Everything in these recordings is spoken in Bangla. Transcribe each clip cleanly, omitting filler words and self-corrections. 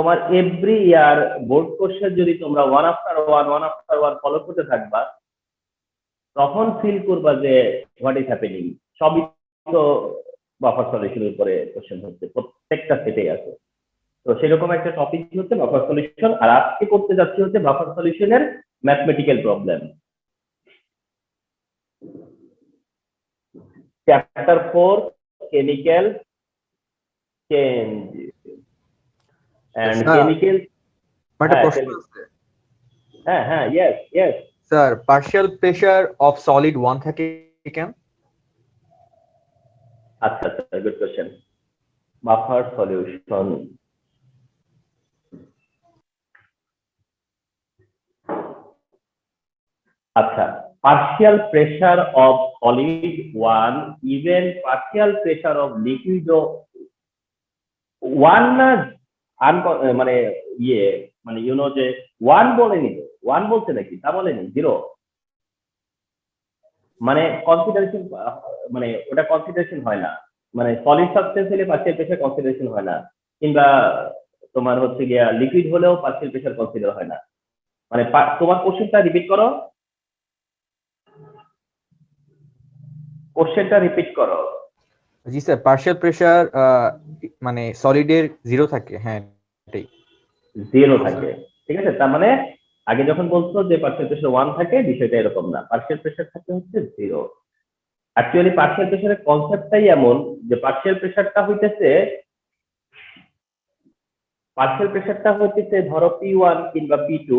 তোমার এভরি ইয়ার বোর্ড কোশ্চেন যদি তোমরা ওয়ান আফটার ওয়ান ফলো করতে থাকবা, তখন ফিল করবা যে হোয়াট ইজ হ্যাপেনিং। সবই তো বাফার সলিউশনের উপরে কোশ্চেন হচ্ছে, প্রত্যেকটা সেটে আছে। তো সেরকম একটা টপিক হচ্ছে বাফার সলিউশন, আর আজকে করতে যাচ্ছি হচ্ছে বাফার সলিউশনের mathematical problem. Chapter 4 chemical change and chemical. একটা প্রশ্ন আছে হ্যাঁ yes sir, partial pressure of solid 1 থাকে কেন? আচ্ছা গুড কোশ্চেন। বাফার সলিউশন, আচ্ছা, partial pressure of solid 1 even partial pressure of liquid 1 না মানে ইয়ে মানে যে 1 বলেনি, 1 বলছে নাকি তা বলেনি, 0 মানে কনসিডারেশন, মানে ওটা কনসিডারেশন হয় না। মানে সলিড সাবস্টেন্স হলে পার্শিয়াল প্রেসার কনসিডারেশন হয় না, কিংবা তোমার হচ্ছে গিয়া লিকুইড হলেও পার্শিয়াল প্রেসার কনসিডার হয় না। মানে তোমার কোশ্চেনটা রিপিট করো, কোশ্চেনটা রিপিট করো। জি স্যার, পার্শিয়াল প্রেসার মানে সলিডের 0 থাকে। হ্যাঁ এটাই 0 থাকে, ঠিক আছে। তার মানে আগে যখন বলছো যে পার্শিয়াল প্রেসার 1 থাকে, বিষয়টা এরকম না, পার্শিয়াল প্রেসার থাকে হচ্ছে 0। অ্যাকচুয়ালি পার্শিয়াল প্রেসারের কনসেপ্টটাই এমন যে পার্শিয়াল প্রেসারটা হইতেছে ধরো P1 কিংবা P2।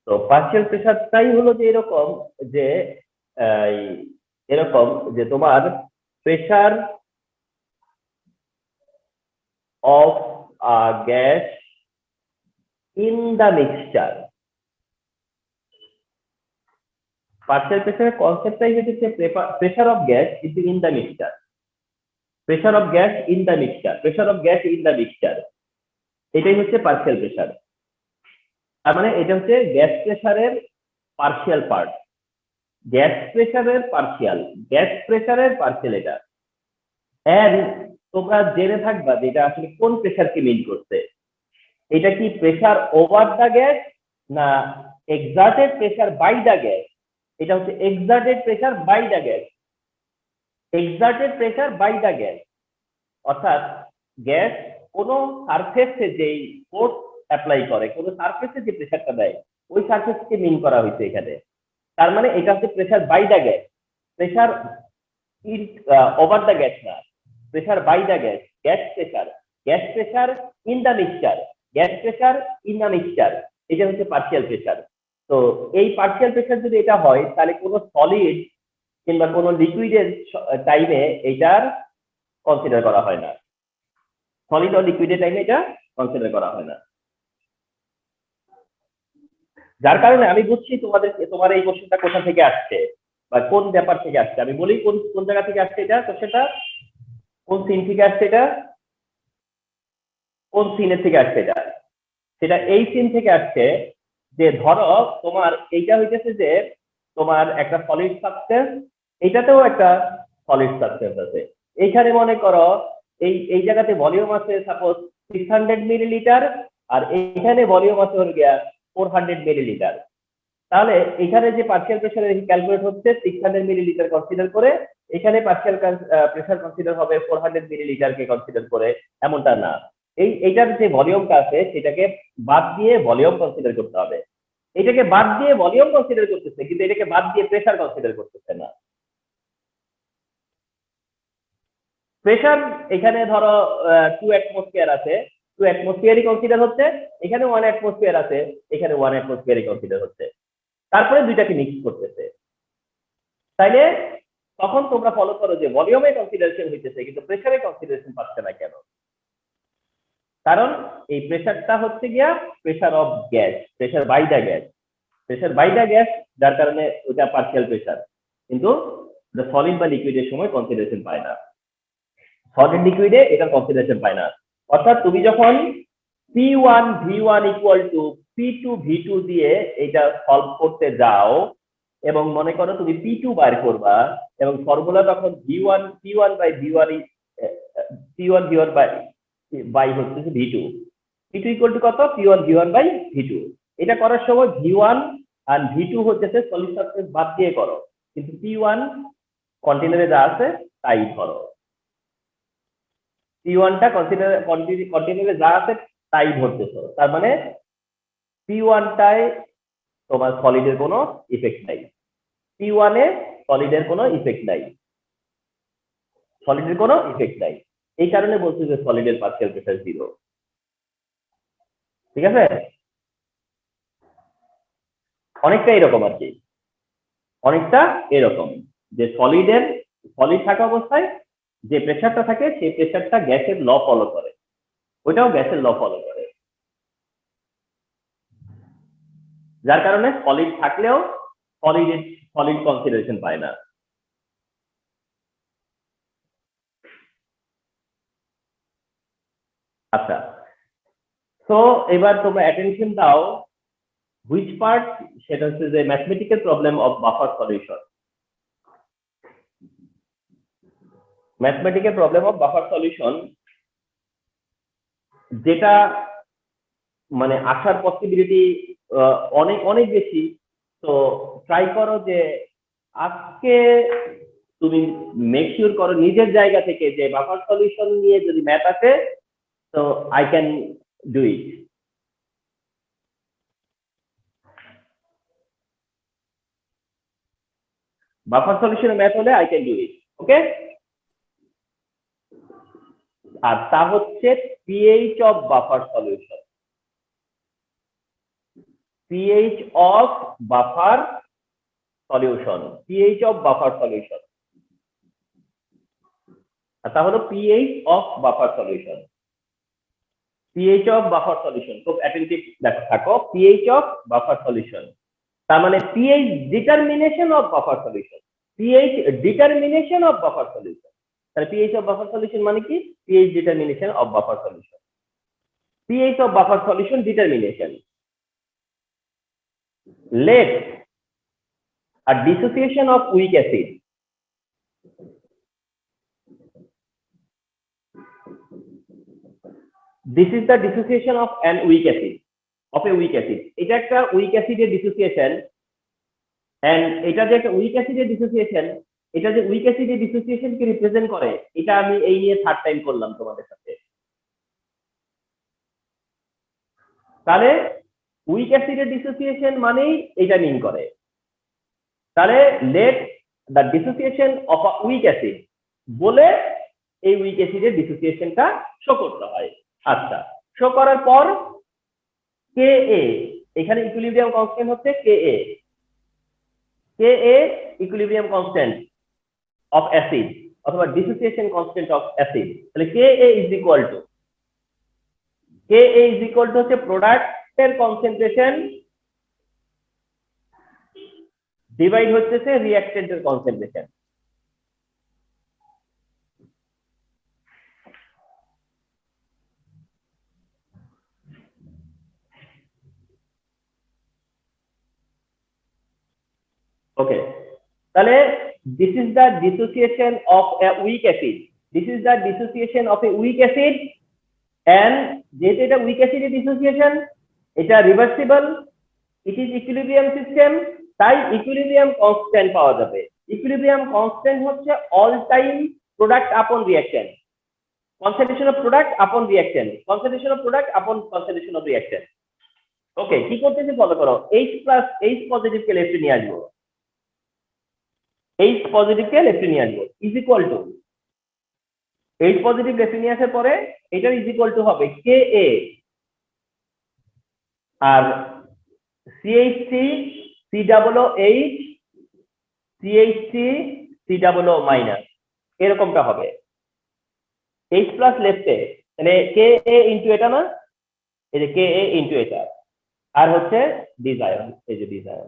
তো পার্শিয়াল প্রেসারটাই হলো যে এরকম যে তোমার pressure of gas in the mixture. Partial প্রেসারের কনসেপ্টটাই হচ্ছে pressure of gas in the mixture, pressure of gas in the mixture, pressure of gas in the mixture, এটাই হচ্ছে পার্শিয়াল প্রেসার। তার মানে এটা হচ্ছে গ্যাস প্রেসারের পার্শিয়াল পার্ট, গ্যাস প্রেসারের পার্শিয়াল এটা। এন্ড তোমরা জেনে থাকবা যে এটা আসলে কোন প্রেসারকে মিন করছে। এটা কি প্রেসার ওভার দা গ্যাস না exerted pressure by the gas? এটা হচ্ছে exerted pressure by the gas, exerted pressure by the gas. অর্থাৎ গ্যাস কোন সারফেসে যেই ফোর্স অ্যাপ্লাই করে, কোন সারফেসে যে প্রেসারটা দেয়, ওই সারফেসকে মিন করা হয়েছে এখানে। তার মানে এটা হচ্ছে pressure by the gas, pressure in over the gas না, pressure by the gas, gas pressure in the mixture, gas pressure in the mixture, এটা হচ্ছে পার্শিয়াল প্রেসার। তো এই পার্শিয়াল প্রেসার যদি এটা হয়, তাহলে কোনো সলিড কিংবা কোনো লিকুইডের টাইমে এটার কনসিডার করা হয় না, সলিড ও লিকুইডের টাইমে এটা কনসিডার করা হয় না। যার কারণে আমি বুঝছি তোমার এই কোশ্চেনটা কোথা থেকে আসছে বা কোন ব্যাপার থেকে আসছে। আমি বলি কোন জায়গা থেকে আসছে এটা, কোশ্চেনটা কোন সিন থেকে আসছে, এটা কোন সিনের থেকে আসছে এটা। সেটা এই সিন থেকে আসছে যে ধরো তোমার এইটা হইতেছে যে তোমার একটা সলিড সাবস্টেন্স, এইটাতেও একটা সলিড সাবস্টেন্স আছে। এইখানে মনে করো এই জায়গাতে ভলিউম আছে সাপোজ 600 মিলিলিটার, আর এইখানে ভলিউম আছে হল গিয়া 400 মিলিলিটার। তাহলে এখানে যে পার্শিয়াল প্রেসার ক্যালকুলেট হচ্ছে 600 মিলিলিটার কনসিডার করে, এখানে পার্শিয়াল প্রেসার কনসিডার হবে 400 মিলিলিটারকে কনসিডার করে, এমনটা না। এইটার যে ভলিউমটা আছে সেটাকে বাদ দিয়ে ভলিউম কনসিডার করতে হবে। এটাকে বাদ দিয়ে ভলিউম কনসিডার করতেছে, কিন্তু এটাকে বাদ দিয়ে প্রেসার কনসিডার করতেছে না। প্রেসার এখানে ধরো 2 অ্যাটমসফিয়ার আছে, 2 অ্যাটমসফিয়ারই কনসিডার হচ্ছে, এখানে 1 অ্যাটমসফিয়ার আছে, এখানে 1 অ্যাটমসফিয়ারই কনসিডার হচ্ছে, তারপরে দুইটাকে মিক্স করতেছে। তাইলে তখন তোমরা ফলো করো যে ভলিউমে কনসিডারেশন হইতেছে কিন্তু প্রেসারে কনসিডারেশন পাচ্ছে না কেন? কারণ এই প্রেসারটা হচ্ছে গিয়া pressure of gas, pressure by the gas, pressure by the gas, যার কারণে ওটা পার্শিয়াল প্রেসার। কিন্তু সলিড বা লিকুইডের সময় কনসিডারেশন পায় না, সলিড লিকুইডে এটা কনসিডারেশন পায় না। অর্থাৎ তুমি যখন P1 V1 equal to P2 V2 দিয়ে এটা সলভ করতে যাও এবং মনে করো তুমি P2 বার করবা, এবং ফর্মুলা তখন P1 বাই V1 বাই হচ্ছে V2, P2 ইকুয়াল টু কত? P1 V1 by V2। এটা করার সময় V1 আর V2 হচ্ছে সলিড সাবস্টেন্স বাদ দিয়ে করো, কিন্তু P1 কন্টেনারে যা আছে তাই ধরো। P1 টা কন্টেনারে যা আছে তাই ধরতেছো, তার মানে P1 টায় তোমার সলিডের কোনো ইফেক্ট নাই, P1 এ সলিডের কোনো ইফেক্ট নাই, সলিডের কোনো ইফেক্ট নাই। এই কারণে বলছি যে সলিডের পার্শিয়াল প্রেসার 0। ঠিক আছে, অনেকটা এরকম আর কি, অনেকটা এরকম যে সলিড থাকা অবস্থায় যে প্রেসারটা থাকে সেই প্রেসারটা গ্যাসের ল ফলো করে, ওইটাও গ্যাসের ল ফলো করে, যার কারণে সলিড থাকলেও সলিড কনসিডারেশন পায় না। আচ্ছা, তো এবার তোমরা অ্যাটেনশন দাও হুইচ পার্ট, সেটা হচ্ছে যে mathematical problem of buffer solution. Mathematical problem of buffer solution যেটা মানে আসার পসিবিলিটি অনেক অনেক বেশি। তো ট্রাই করো যে আজকে তুমি মেক শিওর করো নিজের জায়গা থেকে যে বাফার সলিউশন নিয়ে যদি ম্যাথ আছে তো I can do it. Buffer সলিউশনের ম্যাথ হলে I can do it, okay. আর তা হচ্ছে pH of buffer solution, pH of buffer solution, pH of buffer solution. তা হলো pH of buffer solution, pH of buffer solution. খুব অ্যাটেনটিভ থাকো, পিএইচ অফ বাফার সলিউশন তার মানে pH determination of buffer solution, pH determination of buffer solution. তাহলে পিএইচ অফ বাফার সলিউশন মানে কি? PH determination of buffer solution, pH of buffer solution determination. Let a dissociation of weak acid this is the dissociation of an weak acid, of a weak acid। এটা একটা weak acid এর dissociation, and এটা যে একটা weak acid এর dissociation, এটা যে weak acid এর dissociation কে রিপ্রেজেন্ট করে, এটা আমি এই নিয়ে থার্ড টাইম করলাম তোমাদের সাথে। তাহলে weak acid এর dissociation মানেই এটা মিন করে। তাহলে let the dissociation of a weak acid বলে এই weak acid এর dissociationটা শো করতে হয়। আচ্ছা, শো করার পর Ka, এখানে ইকুইলিব্রিয়াম কনস্ট্যান্ট হচ্ছে Ka, Ka equilibrium constant of acid অথবা ডিসোসিয়েশন কনস্ট্যান্ট অফ অ্যাসিড। তাহলে Ka ইজ ইকুয়াল টু হচ্ছে প্রোডাক্টের কনসেন্ট্রেশন ডিভাইড হচ্ছে রিঅ্যাকট্যান্টের কনসেন্ট্রেশন। ওকে, তাহলে this is the dissociation of a weak acid, this is the dissociation of a weak acid, and যেহেতু এটা weak acid এর dissociation, এটা reversible, it is equilibrium system, তাই ইকুইলিব্রিয়াম কনস্ট্যান্ট পাওয়া যাবে। ইকুইলিব্রিয়াম কনস্ট্যান্ট হচ্ছে অল টাইম প্রোডাক্ট আপন রিঅ্যাকশন, কনসেন্ট্রেশন অফ প্রোডাক্ট আপন রিঅ্যাকশন, কনসেন্ট্রেশন অফ প্রোডাক্ট আপন কনসেন্ট্রেশন অফ রিঅ্যাকশন। ওকে, কি করতেছি ফলো করো, H পজিটিভ কে লেফটে নিয়ে আসবো, H পজিটিভ কে লেফটে নিয়ে আসবো, is equal two H positive লেফটে নিয়ে আসার পরে এটা ইজ ইকুয়াল টু হবে Ka আর CH3 COOH CH3 COO minus, এরকমটা হবে H প্লাস লেফটে, মানে Ka ইনটু এটা না, এই যে Ka ইনটু এটা, আর হচ্ছে দিস আয়ন, এই যে this ion.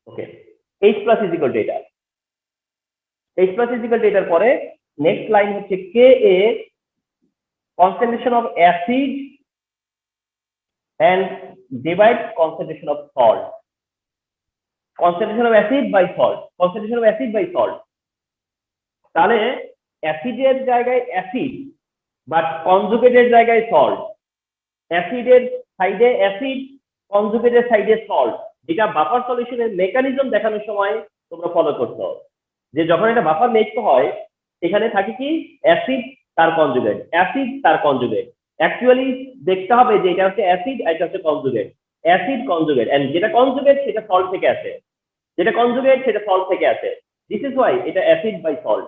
Okay, H plus is equal two এটা, H plus is equal two এটার পরে নেক্সট লাইন হচ্ছে Ka concentration of acid and divide concentration of salt, concentration of acid by salt, concentration of acid by salt। তাহলে অ্যাসিডের জায়গায় অ্যাসিড বাট কনজুগেটের জায়গায় সল্ট, অ্যাসিডের সাইডে অ্যাসিড, কনজুগেটের সাইডে সল্ট, এটা বাফার সলিউশনের মেকানিজম দেখানোর সময় তোমরা ফলো করতে হবে। যে যখন একটা বাফার মেক হয় এখানে থাকে কি অ্যাসিড তার কনজুগেট, অ্যাসিড তার কনজুগেট। অ্যাকচুয়ালি দেখতে হবে যে এটা হচ্ছে অ্যাসিড আর এটা হচ্ছে কনজুগেট, অ্যাসিড কনজুগেট, এন্ড যেটা কনজুগেট সেটা সল্ট থেকে আসে, যেটা কনজুগেট সেটা সল্ট থেকে আসে। দিস ইজ ওয়াই এটা অ্যাসিড বাই সল্ট।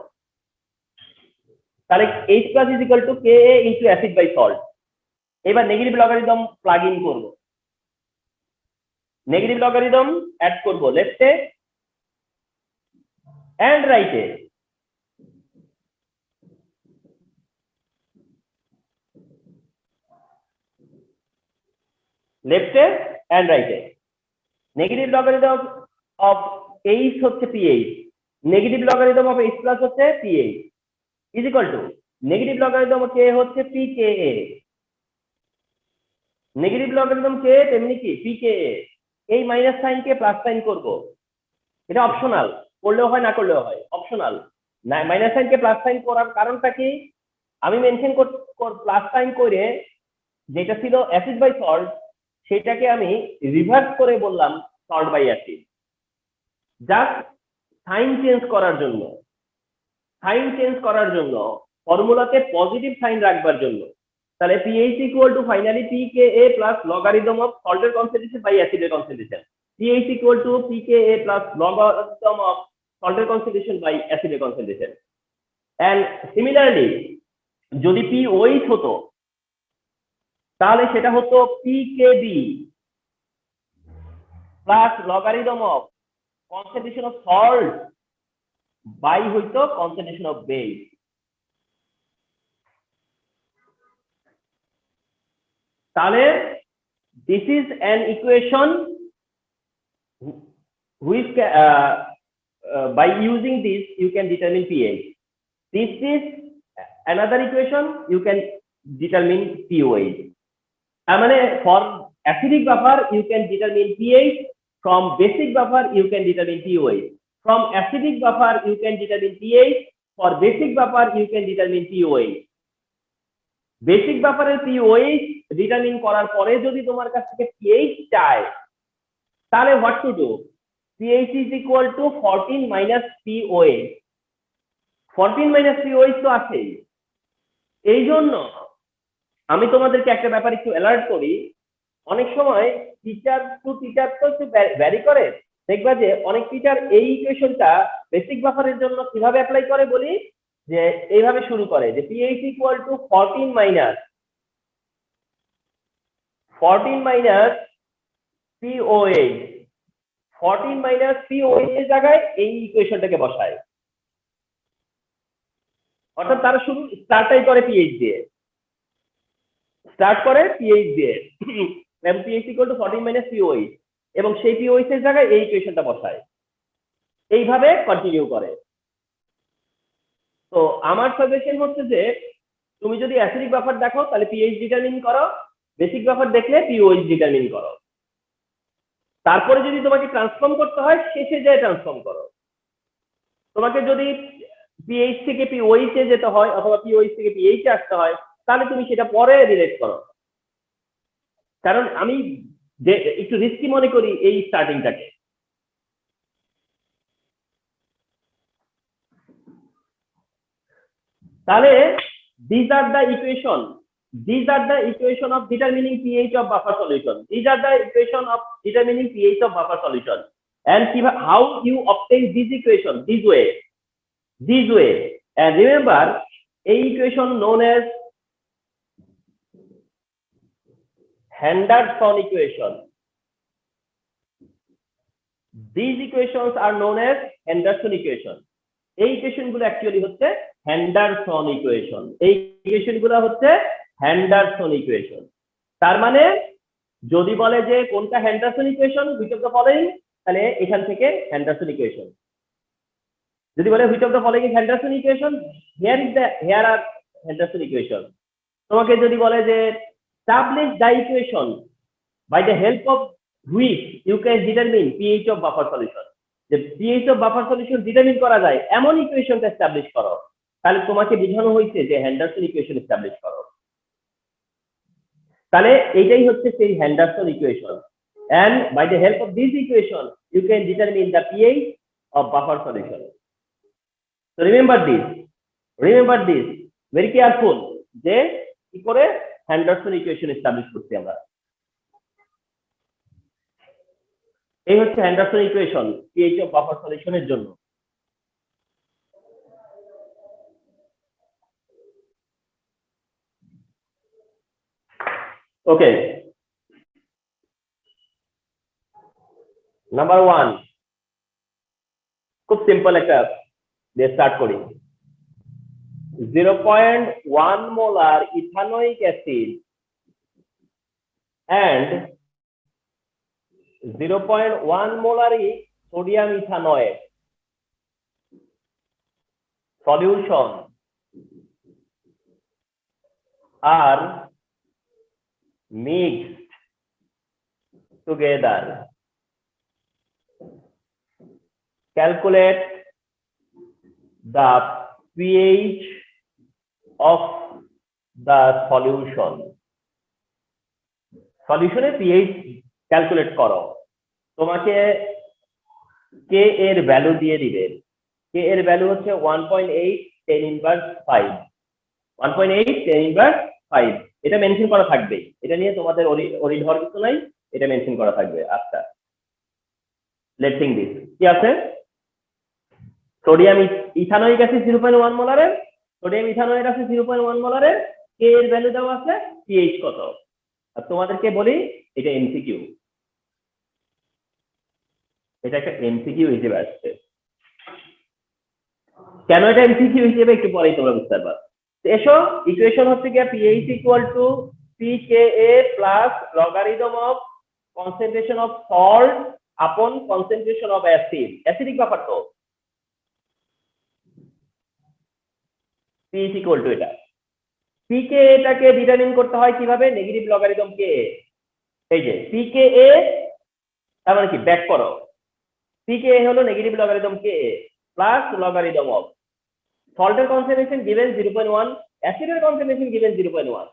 তাহলে H plus is equal to Ka into acid by salt. এবার নেগেটিভ লগারিদম প্লাগ ইন করব, নেগেটিভ লগারিদম অ্যাড করব লেফটে এন্ড রাইটে। লেফটে এন্ড রাইটে নেগেটিভ লগারিদম অফ H হচ্ছে PH, negative logarithm of H plus হচ্ছে PH is equal two negative logarithm K হচ্ছে pKa, নেগেটিভ লগারিদম K তেমনি কি pKa। এই minus sine k plus sign করব, এটা অপশনাল, করলেও হয় না করলেও হয়, optional. Minus sine k plus sign করার কারণটা কি, আমি মেনশন প্লাস সাইন করে যেটা ছিল অ্যাসিড বাই সল্ট সেটাকে আমি রিভার্স করে বললাম salt by acid, just sign change করার জন্য, সাইন চেঞ্জ করার জন্য, ফর্মুলাতে পজিটিভ সাইন রাখবার জন্য। তাহলে pH equal to finally pKa plus logarithm of সল্টের কনসেন্ট্রেশন বাই অ্যাসিডের concentration, pH equal to pKa plus logarithm of সল্টের কনসেন্ট্রেশন বাই অ্যাসিডের কনসেন্ট্রেশন। এন্ড সিমিলারলি যদি pOH হতো তাহলে সেটা হতো pKb plus logarithm of concentration of salt by হইতো কনসেন্ট্রেশন অফ বেস। তাহলে this is an equation which by using this you can determine pH. This is another equation you can determine pOH. মানে for acidic buffer you can determine pH, from basic buffer you can determine pOH, from acidic buffer you can determine pH, for basic buffer you can determine pOH. Basic বাফারের pOH ডিটারমিন করার পরে যদি তোমার কাছ থেকে pH চায় তাহলে what to do, pH is equal to 14 minus pOH, 14 minus pOH তো আছেই। এই জন্য আমি তোমাদেরকে একটা ব্যাপার একটু অ্যালার্ট করি, অনেক সময় টিচার টু টিচার তো একটু ভ্যারি করে, দেখবা যে অনেক টিচার এই ইকুয়েশনটা বেসিক বাফারের জন্য কিভাবে অ্যাপ্লাই করে বলি, যে এইভাবে শুরু করে যে pH equal to 14 minus pOH, 14 minus pOH এর জায়গায় এই ইকুয়েশনটাকে বসায়, অর্থাৎ তারা শুরু স্টার্টটাই করে pH দিয়ে, স্টার্ট করে pH দিয়ে এবং pH equal to 14 minus pOH, এবং সেই pOH এর জায়গায় এই ইকুয়েশনটা বসায়, এইভাবে কন্টিনিউ করে। তো আমার সাজেশন হচ্ছে যে তুমি যদি অ্যাসিডিক বাফার দেখো তাহলে pH ডিটারমিন করো, বেসিক বাফার দেখলে pOH ডিটারমিন করো, তারপরে যদি তোমাকে ট্রান্সফর্ম করতে হয় শেষে যেয়ে ট্রান্সফর্ম করো। তোমাকে যদি pH থেকে pOH এ যেতে হয় অথবা pOH থেকে pH এ আসতে হয় তাহলে তুমি সেটা পরে রিলেট করো, কারণ আমি একটু রিস্কি মনে করি এই স্টার্টিংটাকে। তাহলে these are the equation of determining pH of buffer solution, these are the equation of determining pH of buffer solution, and how you obtain this equation this way, and remember a equation known as Henderson equation, these equations are known as Henderson equation। এই ইকুয়েশন গুলো অ্যাকচুয়ালি হচ্ছে হেন্ডারসন ইকুয়েশন, এই ইকুয়েশন গুলো হচ্ছে হেন্ডারসন ইকুয়েশন। তার মানে যদি বলে যে কোনটা Henderson equation which of the following, তাহলে এখান থেকে হেন্ডারসন ইকুয়েশন। যদি বলে which of the following is Henderson equation, here আর হেন্ডারসন ইকুয়েশন। তোমাকে যদি বলে যে establish the equation by the help of which you can determine pH of buffer solution, যে pH of buffer solution determine করা যায় এমন ইকুয়েশনটা এস্টাবলিশ করো, তাহলে তোমাকে বোঝানো হয়েছে যে হেন্ডারসন ইকুয়েশন এস্টাবলিশ করো। তাহলে এইটাই হচ্ছে সেই Henderson equation, and by the help of this equation you can determine the pH of buffer solution. So remember this very careful, যে কি করে হ্যান্ডারসন ইকুয়েশন এস্টাবলিশ করছি আমরা। এই হচ্ছে Henderson equation pH of buffer সলিউশনের জন্য। ওকে, নাম্বার 1 খুব সিম্পল একটা দিয়ে স্টার্ট করি। 0.1 molar ethanoic acid and 0.1 molar sodium ethanoate solution are mixed together. Calculate the pH of the solution. সলিউশনের pH calculate করো। তোমাকে কে এর ভ্যালু দিয়ে দিবে। কে এর ভ্যালু হচ্ছে 1.8 10 ইনভার্স 5, 1.8 10 ইনভার্স 5। এটা মেনশন করা থাকবে, এটা নিয়ে তোমাদের অরিড হওয়ার কিছু নাই, এটা মেনশন করা থাকবে। আচ্ছা, লেটস থিংক দিস কি আছে। সোডিয়াম ইথানোয়িক অ্যাসিড 0.1 মোলারের, সোডিয়াম ইথানোয়েট আছে 0.1 মোলারের, কে এর ভ্যালু দেওয়া আছে, pH কত। আর তোমাদেরকে বলি এটা এমসিকিউ, এটা একটা এমসিকিউ হিসেবে আসছে। কেন এটা এমসিকিউ হিসেবে একটু পরেই তোমরা বুঝতে পারবা। এসো, ইকুয়েশন হচ্ছে কি pH equal to pKa plus logarithm of concentration of salt আপন কনসেন্ট্রেশন অফ অ্যাসিড। অ্যাসিডিক ব্যাপার তো, pH ইকুয়াল টু এটা। pKa এটাকে ডিটারমিন করতে হয় কিভাবে, নেগেটিভ লগারিদম কে। এই যে pKa তার মানে কি, ব্যাক করো, pKa হলো negative logarithm K plus logarithm of সল্টের কনসেন্ট্রেশন গিভেন 0.1, অ্যাসিডের concentration given 0.1,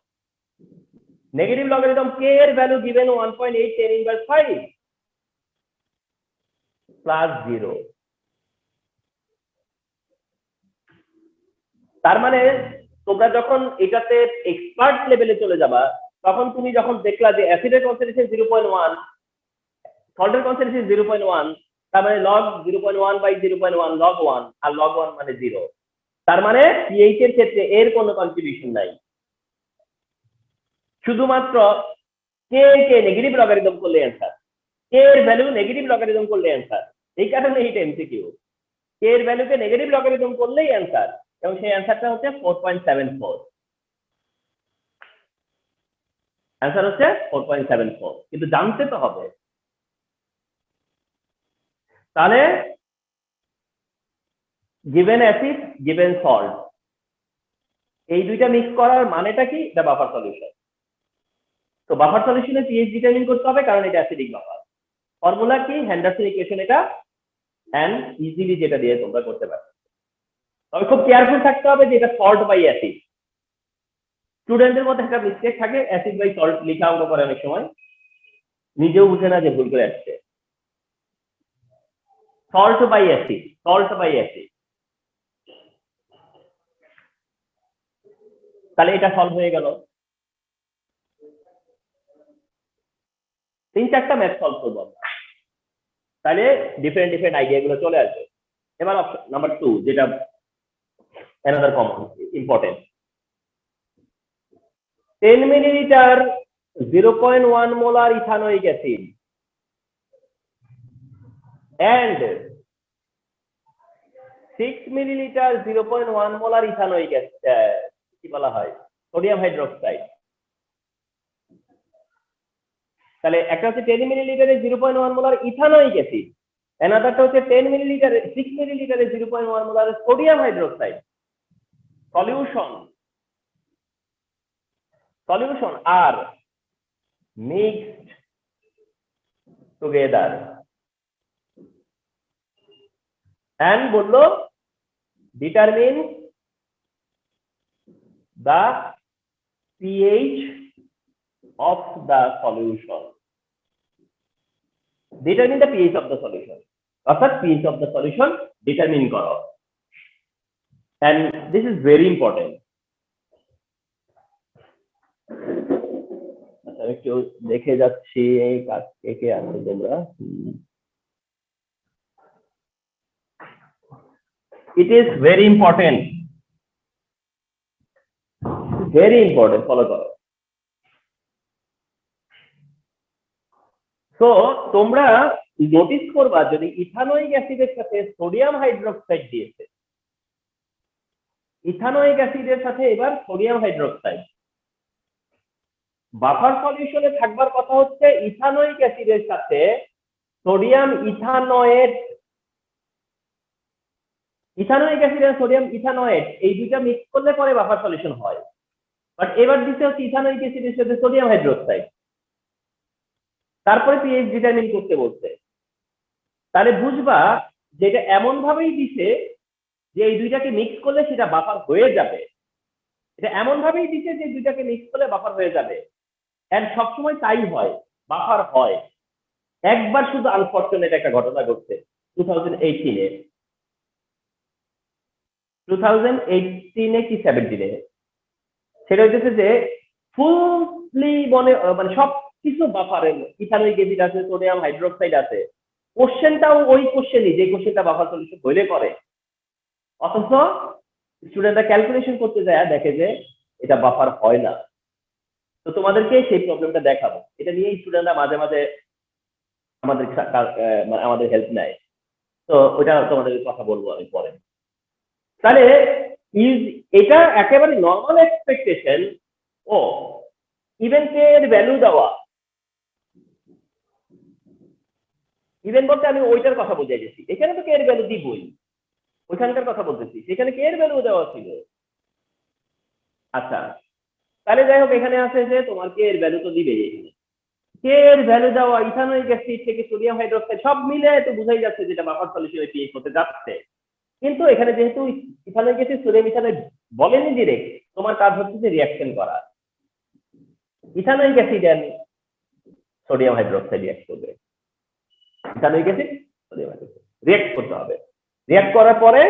negative logarithm K এর ভ্যালু গিভেন 1.8 10 ইনভার্স 5 প্লাস 0। তার মানে তোমরা যখন এটাতে এক্সপার্ট লেভেলে চলে যাবা, তখন তুমি যখন দেখলা যে অ্যাসিডের কনসেন্ট্রেশন 0.1, সল্টের কনসেন্ট্রেশন 0.1, তার মানে লগ 0.1 বাই 0.1 লগ 1, আর লগ 1 মানে 0। তার মানে pH এর ক্ষেত্রে এর কোনো কন্ট্রিবিউশন নাই, শুধুমাত্র কে কে নেগেটিভ লগারিদম করলে অ্যান্সার, কে এর ভ্যালু নেগেটিভ লগারিদম করলে অ্যান্সার। এই কারণে এটা এমসিকিউ, কে এর ভ্যালুকে নেগেটিভ লগারিদম করলেই অ্যান্সার, এবং সেই অ্যান্সারটা হচ্ছে 4.74। অ্যান্সার হচ্ছে 4.74, কিন্তু জানতে তো হবে। তাহলে গিভেন অ্যাসিড গিভেন সল্ট, এই দুইটা মিক্স করার মানেটা কি, এটা বাফার সলিউশন। তো বাফার সলিউশনে pH ডিটারমিন করতে হবে, কারণ এটা অ্যাসিডিক বাফার। ফর্মুলা কি, হ্যান্ডারসন ইকুয়েশন এটা, এন্ড ইজিলি যেটা দিয়ে তোমরা করতে পারবে। তবে খুব কেয়ারফুল থাকতে হবে যে এটা সল্ট বাই অ্যাসিড। স্টুডেন্টদের মধ্যে একটা মিস্টেক থাকে, অ্যাসিড বাই সল্ট লেখা অঙ্ক করে অনেক সময়, নিজেও বুঝে না যে ভুল করে আসছে। Salt by acid, salt by acid. তাহলে এটা সলভ হয়ে গেল। 3-4টা ম্যাথ সলভ করবো আমরা, তাহলে ডিফারেন্ট আইডিয়া গুলো চলে আসবে। এবার নাম্বার 2, যেটা another common important, 10 millilitre 0.1 molar ethanoic acid and 6 millilitre 0.1 molar ethanoic কি বলা হয়, সোডিয়াম হাইড্রোক্সাইড। তাহলে একটা হচ্ছে 10 মিলিলিটারে 0.1 মোলার ইথানোয়িক অ্যাসিড, অ্যানাদারটা হচ্ছে 10 মিলিলিটারে 6 মিলিলিটারে 0.1 molar sodium hydroxide. solution are mixed together and বললো determine the pH of the solution. Determine the pH of the solution. অর্থাৎ pH of the solution determine করো। And this is very important. আচ্ছা একটু দেখে যাচ্ছি এই কাজ কে কে আছে তোমরা। It is very important. Very important. Follow করো। তো তোমরা নোটিস করবা যদি ইথানোয়িক অ্যাসিডের সাথে সোডিয়াম হাইড্রোক্সাইড দিয়েছে, ইথানোয়িক অ্যাসিডের সাথে এবার সোডিয়াম হাইড্রোক্সাইড, বাফার সলিউশনে থাকবার কথা হচ্ছে ইথানোয়িক অ্যাসিডের সাথে সোডিয়াম ইথানয়েট, ইথানোয়িক অ্যাসিড আর সোডিয়াম ইথানয়েট এই দুইটা মিক্স করলে পরে বাফার সলিউশন হয়। বাট এবার দিতে হচ্ছে ইথানোয়িক অ্যাসিডের সাথে সোডিয়াম হাইড্রোক্সাইড, তারপরে পিএইচ ডিটারমিন করতে বলছে। তাহলে বুঝবা যে এটা এমন ভাবেই দিছে যে এই দুইটাকে মিক্স করলে সেটা বাফার হয়ে যাবে, এটা এমন ভাবেই দিছে যে দুইটাকে মিক্স করলে বাফার হয়ে যাবে। এন্ড সবসময় তাই হয়, বাফার হয়। একবার শুধু আনফরচুনেট একটা ঘটনা ঘটছে 2018 কি 17-এ, সেটা হচ্ছে যে ফুললি মানে সবকিছু বাফারে ইথানোয়িক অ্যাসিড আছে, সোডিয়াম হাইড্রোক্সাইড আছে, কোশ্চেনটাও ওই কোশ্চেনই যে কোশ্চেনটা বাফার সলিউশন হইলে করে, অথচ স্টুডেন্টরা ক্যালকুলেশন করতে যায় দেখে যে এটা বাফার হয় না। তো তোমাদেরকে সেই প্রবলেমটা দেখাবো, এটা নিয়ে স্টুডেন্টরা মাঝে মাঝে আমাদের হেল্প নেয়। তো ওটা তোমাদের কথা বলবো আমি পরে। তাহলে এটা একেবারে নর্মাল এক্সপেকটেশন। ও ইভেন কে এর ভ্যালু দেওয়া, ইভেন বলতে আমি ওইটার কথা বুঝে গেছি, এখানে তো কে এর ভ্যালু দিবই, ওইখানকার কথা বলতেছি, সেখানে কে এর ভ্যালু দেওয়া ছিল। আচ্ছা তাহলে যাই হোক, এখানে আছে যে তোমার কে এর ভ্যালু তো দিবে, কে এর ভ্যালু দেওয়া, ইথানোয়িক অ্যাসিড থেকে সোডিয়াম হাইড্রোক্সাইড সব মিলে তো বোঝাই যাচ্ছে যেটা বাফার সলিউশনে পিএইচ হতে যাচ্ছে। কিন্তু এখানে যেহেতু ইথানোয়িক অ্যাসিড সোডিয়াম ইথানয়েট বলেনি ডিরেক্ট, তোমার কাজ হচ্ছে যে রিঅ্যাকশন করা। Ethanoic acid and sodium hydroxide react করবে, ethanoic acid sodium hydroxide react করতে হবে। রিঅ্যাক্ট করার পরে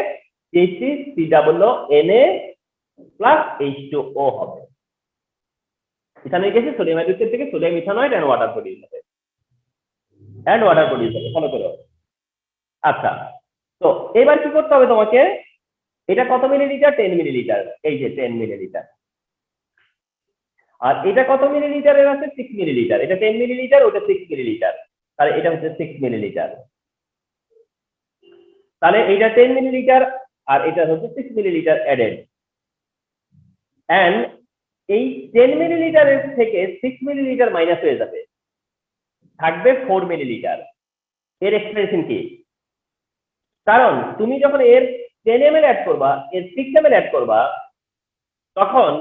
CH3COO+ হবে। ইথানোয়িক অ্যাসিড সোডিয়াম হাইড্রোক্সাইড থেকে sodium ethanoate and water produce হবে, ফলো করো। আচ্ছা তো এবার কি করতে হবে তোমাকে, এটা কত মিলিলিটার? 10 মিলিলিটার, এই যে 10 মিলিলিটার। আর এটা কত মিলিলিটারের আছে? 6 মিলিলিটার। এটা 10 মিলিলিটার, ওটা 6 মিলিলিটার, তাহলে এটা হচ্ছে 6 মিলিলিটার। তাহলে এটা 10 মিলিলিটার আর এটা হচ্ছে 6 মিলিলিটার অ্যাডেড। এন্ড এই 10 মিলিলিটারের থেকে 6 মিলিলিটার মাইনাস হয়ে যাবে, থাকবে 4 মিলিলিটার। এর এক্সপ্রেশন কি? কারণ তুমি যখন এর 10 ml অ্যাড করবা, এর 6 ml অ্যাড করবা, তখন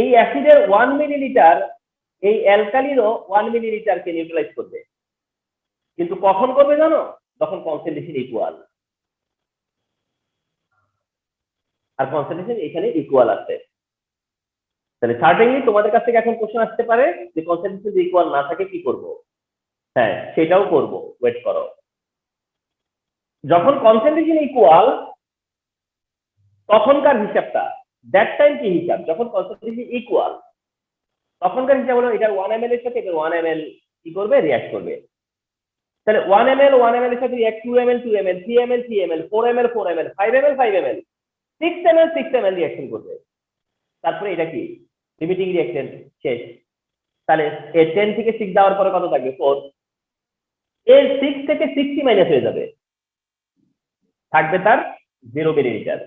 এই অ্যাসিডের 1 মিলিলিটার এই অ্যালকালিরও 1 মিলিলিটারকে নিউট্রালাইজ করবে। কিন্তু কখন করবে জানো? তখন কনসেন্ট্রেশন ইকুয়াল, আর কনসেন্ট্রেশন এখানে ইকুয়াল আছে। তাহলে সার্টেনলি তোমাদের কাছ থেকে এখন কোশ্চেন আসতে পারে যে কনসেন্ট্রেশন যদি ইকুয়াল না থাকে কি করব? হ্যাঁ সেটাও করব, ওয়েট করো। যখন কনসেন্ট্রেশন ইকুয়াল তখনকার হিসাবটা, দ্যাট টাইম কি হিসাব? যখন কনসেন্ট্রেশন ইকুয়াল তখনকার হিসাব হলো এটা 1 ml এর সাথে এটা 1 ml কি করবে? রিঅ্যাক্ট করবে। তাহলে 1 ml 1 ml এর সাথে react 2 ml 2 ml 3 ml 3 ml 4 ml 4 ml 5 ml 5 ml 6 ml 6 ml reaction করবে। তারপরে এটা কি? লিমিটিং রিঅ্যাকশন শেষ। তাহলে এর 10 থেকে 6 দেওয়ার পরে কত থাকবে? 4। এর 6 থেকে 60 মাইনাস হয়ে যাবে, থাকবে তার 0 মিলিলিটার।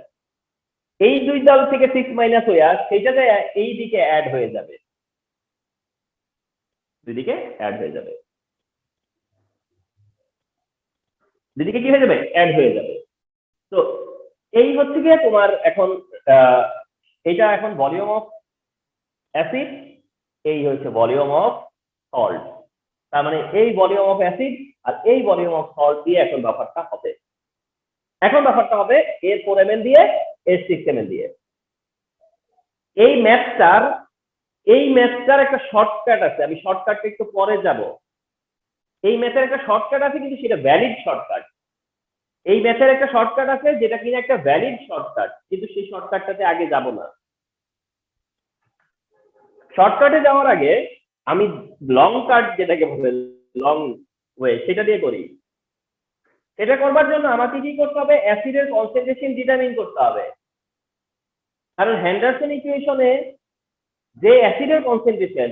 এই দুই দল থেকে 6 মাইনাস হয়ে সেইটাতে এই দিকে অ্যাড হয়ে যাবে, দুদিকে অ্যাড হয়ে যাবে, দুদিকে কি হয়ে যাবে? অ্যাড হয়ে যাবে। তো এই হচ্ছে গিয়ে তোমার এখন এটা এখন ভলিউম অফ অ্যাসিড, এই হচ্ছে ভলিউম অফ সল্ট। তার মানে এই ভলিউম অফ অ্যাসিড আর এই ভলিউম অফ সল্ট দিয়ে এখন ব্যাপারটা হবে। এখন ব্যাপারটা হবে এর 4 ml দিয়ে এর 6 ml দিয়ে। এই ম্যাথটার এই ম্যাথটার একটা শর্টকাট আছে, আমি শর্টকাটটা একটু পরে যাব। এই ম্যাথের একটা শর্টকাট আছে কিন্তু সেটা ভ্যালিড শর্টকাট। এই ম্যাথের একটা শর্টকাট আছে যেটা কিনা একটা ভ্যালিড শর্টকাট, কিন্তু সেই শর্টকাটটাতে আগে যাব না। শর্টকাটে যাওয়ার আগে আমি লং কাট যেটাকে বলে লং ওয়ে সেটা দিয়ে করি। এটা করবার জন্য আমাকে কি করতে হবে? অ্যাসিডের কনসেন্ট্রেশন ডিটারমিন করতে হবে। কারণ হেন্ডারসন ইকুয়েশনে যে অ্যাসিডের কনসেন্ট্রেশন,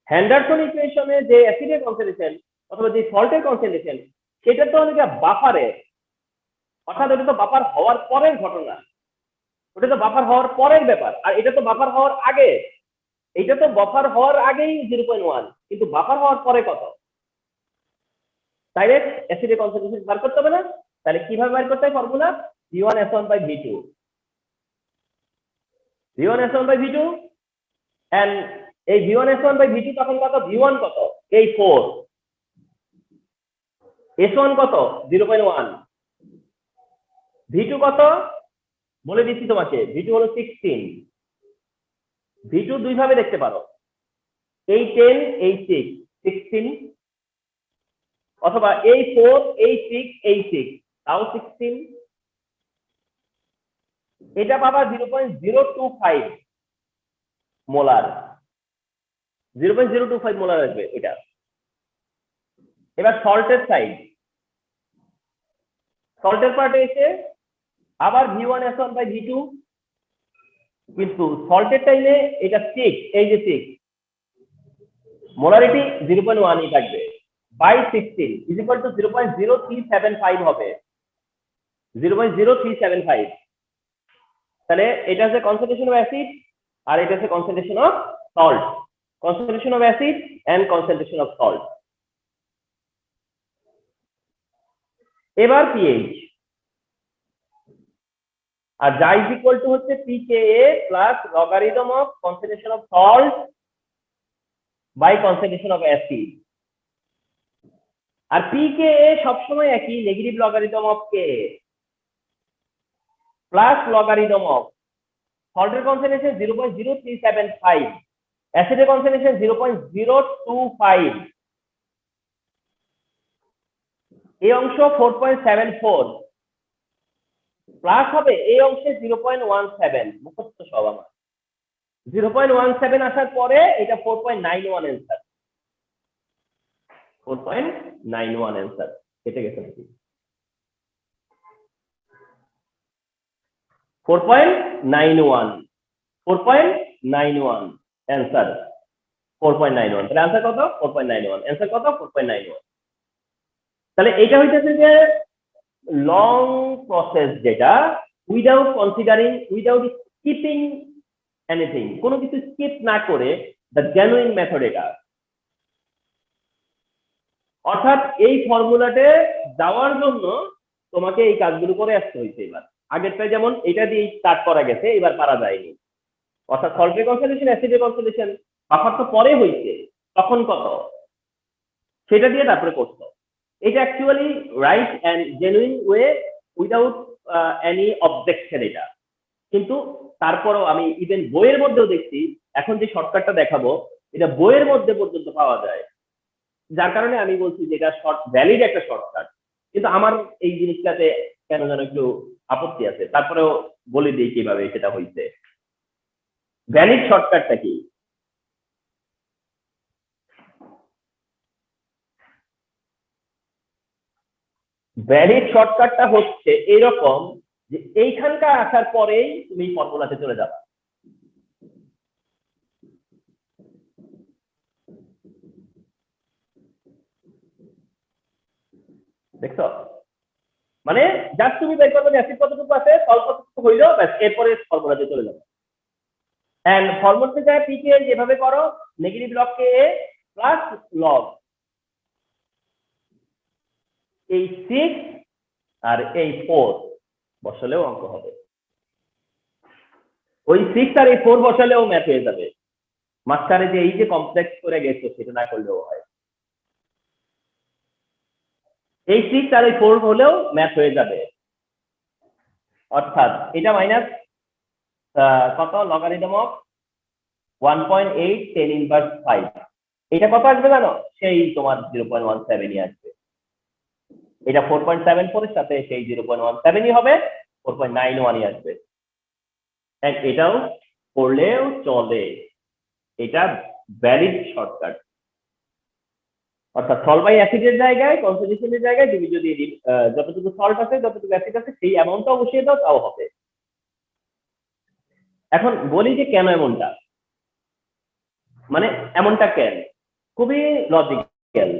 হেন্ডারসন ইকুয়েশনে যে অ্যাসিডের কনসেন্ট্রেশন অথবা যে সল্টের কনসেন্ট্রেশন, সেটা তো অনেক বাফারে, অর্থাৎ ওটা তো বাফার হওয়ার পরের ঘটনা, ওটা তো বাফার হওয়ার পরের ব্যাপার। আর এটা তো বাফার হওয়ার আগে, এটা তো বাফার হওয়ার আগেই 0.1, কিন্তু বাফার হওয়ার পরে কত? ডাইরেক্ট অ্যাসিডের কনসেন্ট্রেশন বার করতে হবে না? তাহলে কিভাবে বার করতে হয়? ফর্মুলা V1S1/V2, V1S1/V2, এন্ড এই V1S1/V2 তখন কত? V1 কত? এই 4, S1 কত? 0.1, V2 কত বলে দিচ্ছি তোমাকে, V2 হলো 16। V2 দুই ভাবে দেখতে পারো, এই 10 এই 6, 16, অথবা এই 4 এই 6 এই 6, তাও 16। এটা পাবা 0.025 মোলার, 0.025 মোলার আসবে এটা। এবার সল্টের সাইড, সল্টের পার্টে এসে আবার V1S1/V2, কিন্তু সল্টের টাইমে এটা 6, এই যে 6, মোলারিটি 0.1 থাকবে, বাই 16 ইজ ইকুয়াল টু 0.0375 হবে, 0.0375। তাহলে এটা হচ্ছে কনসেন্ট্রেশন অফ অ্যাসিড আর এটা হচ্ছে concentration of salt, concentration of acid and concentration of salt. এবার পিএইচ, আর যা ইজ ইকুয়াল টু হচ্ছে pKa plus logarithm of concentration of salt by concentration of acid. আর pKa সবসময় একই, negative logarithm of Ka plus logarithm of সল্টের কনসেন্ট্রেশন 0.0375, অ্যাসিডের কনসেন্ট্রেশন 0.025, এই অংশ 4.74 প্লাস হবে এই অংশে 0.17, মুখস্থ সব আমার। 0.17 আসার পরে এটা 4.91 অ্যান্সার, 4.91 অ্যান্সার। কেটে গেছে নাকি? 4.91, 4.91 অ্যান্সার, 4.91। তাহলে অ্যান্সার কত? 4.91। অ্যান্সার কত? 4.91। তাহলে এটা হইতেছে যে লং প্রসেস, যেটা without considering, without skipping anything, কোনো কিছু স্কিপ না করে দ্য জেনুইন মেথড এটা। অর্থাৎ এই ফর্মুলাতে যাওয়ার জন্য তোমাকে এই কাজগুলো করে আসতে হয়েছে। এবার আগেরটা যেমন এটা দিয়ে স্টার্ট করা গেছে, এবার পারা যায়নি। অর্থাৎ সল্টের কনসেন্ট্রেশন, অ্যাসিডের কনসেন্ট্রেশন বাফার তো পরে হয়েছে, তখন কত সেটা দিয়ে তারপরে করতো। এটা actually right and genuine way without any objection এটা। কিন্তু তারপরও আমি ইভেন বইয়ের মধ্যেও দেখছি, এখন যে শর্টকাটটা দেখাবো এটা বইয়ের মধ্যে পর্যন্ত পাওয়া যায়, যার কারণে আমি বলছি যে এটা শর্ট ভ্যালিড একটা শর্টকাট। কিন্তু আমার এই জিনিসটাতে কেন যেন একটু আপত্তি আছে, তারপরেও বলে দিই কিভাবে সেটা হয়েছে। ভ্যালিড শর্টকাটটা কি? ভ্যালিড শর্টকাটটা হচ্ছে এরকম যে এইখানকার আসার পরেই তুমি ফর্মুলাতে চলে যাবে। দেখছো? মানে জাস্ট তুমি বের করবে যে অ্যাসিড কতটুকু আছে, সল্ট কতটুকু হইলো, ব্যাস এরপরে ফর্মুলাতে চলে যাবে। এন্ড ফর্মুলাতে যায় pKa যেভাবে করো, negative log Ka plus log এই 6 আর এই 4 বসালেও অঙ্ক হবে। ওই 6 আর এই 4 বসালেও ম্যাথ হয়ে যাবে। মাঝখানে যে এই যে কমপ্লেক্স করে গেছে সেটা না করলেও হয়। এই 6 আর এই 4 হলেও ম্যাথ হয়ে যাবে। অর্থাৎ এটা মাইনাস কত লগারিদম অফ 1.8 10 ইনভার্স 5, এটা কত আসবে জানো? সেই তোমার 0.17ই আসবে। এটা 4.74 এর সাথে সেই 0.17ই হবে, 4.91ই আসবে। এটাও করলেও চলে, এটা ভ্যালিড শর্টকাট। অর্থাৎ সল্ট বাই অ্যাসিডের জায়গায়, কনসেন্ট্রেশনের জায়গায় তুমি যদি যতটুকু সল্ট আছে যতটুকু অ্যাসিড আছে সেই অ্যামাউন্টটা বসিয়ে দাও, তাও হবে। এখন বলি যে কেন এমনটা, মানে এমনটা কেন, খুবই লজিক্যাল।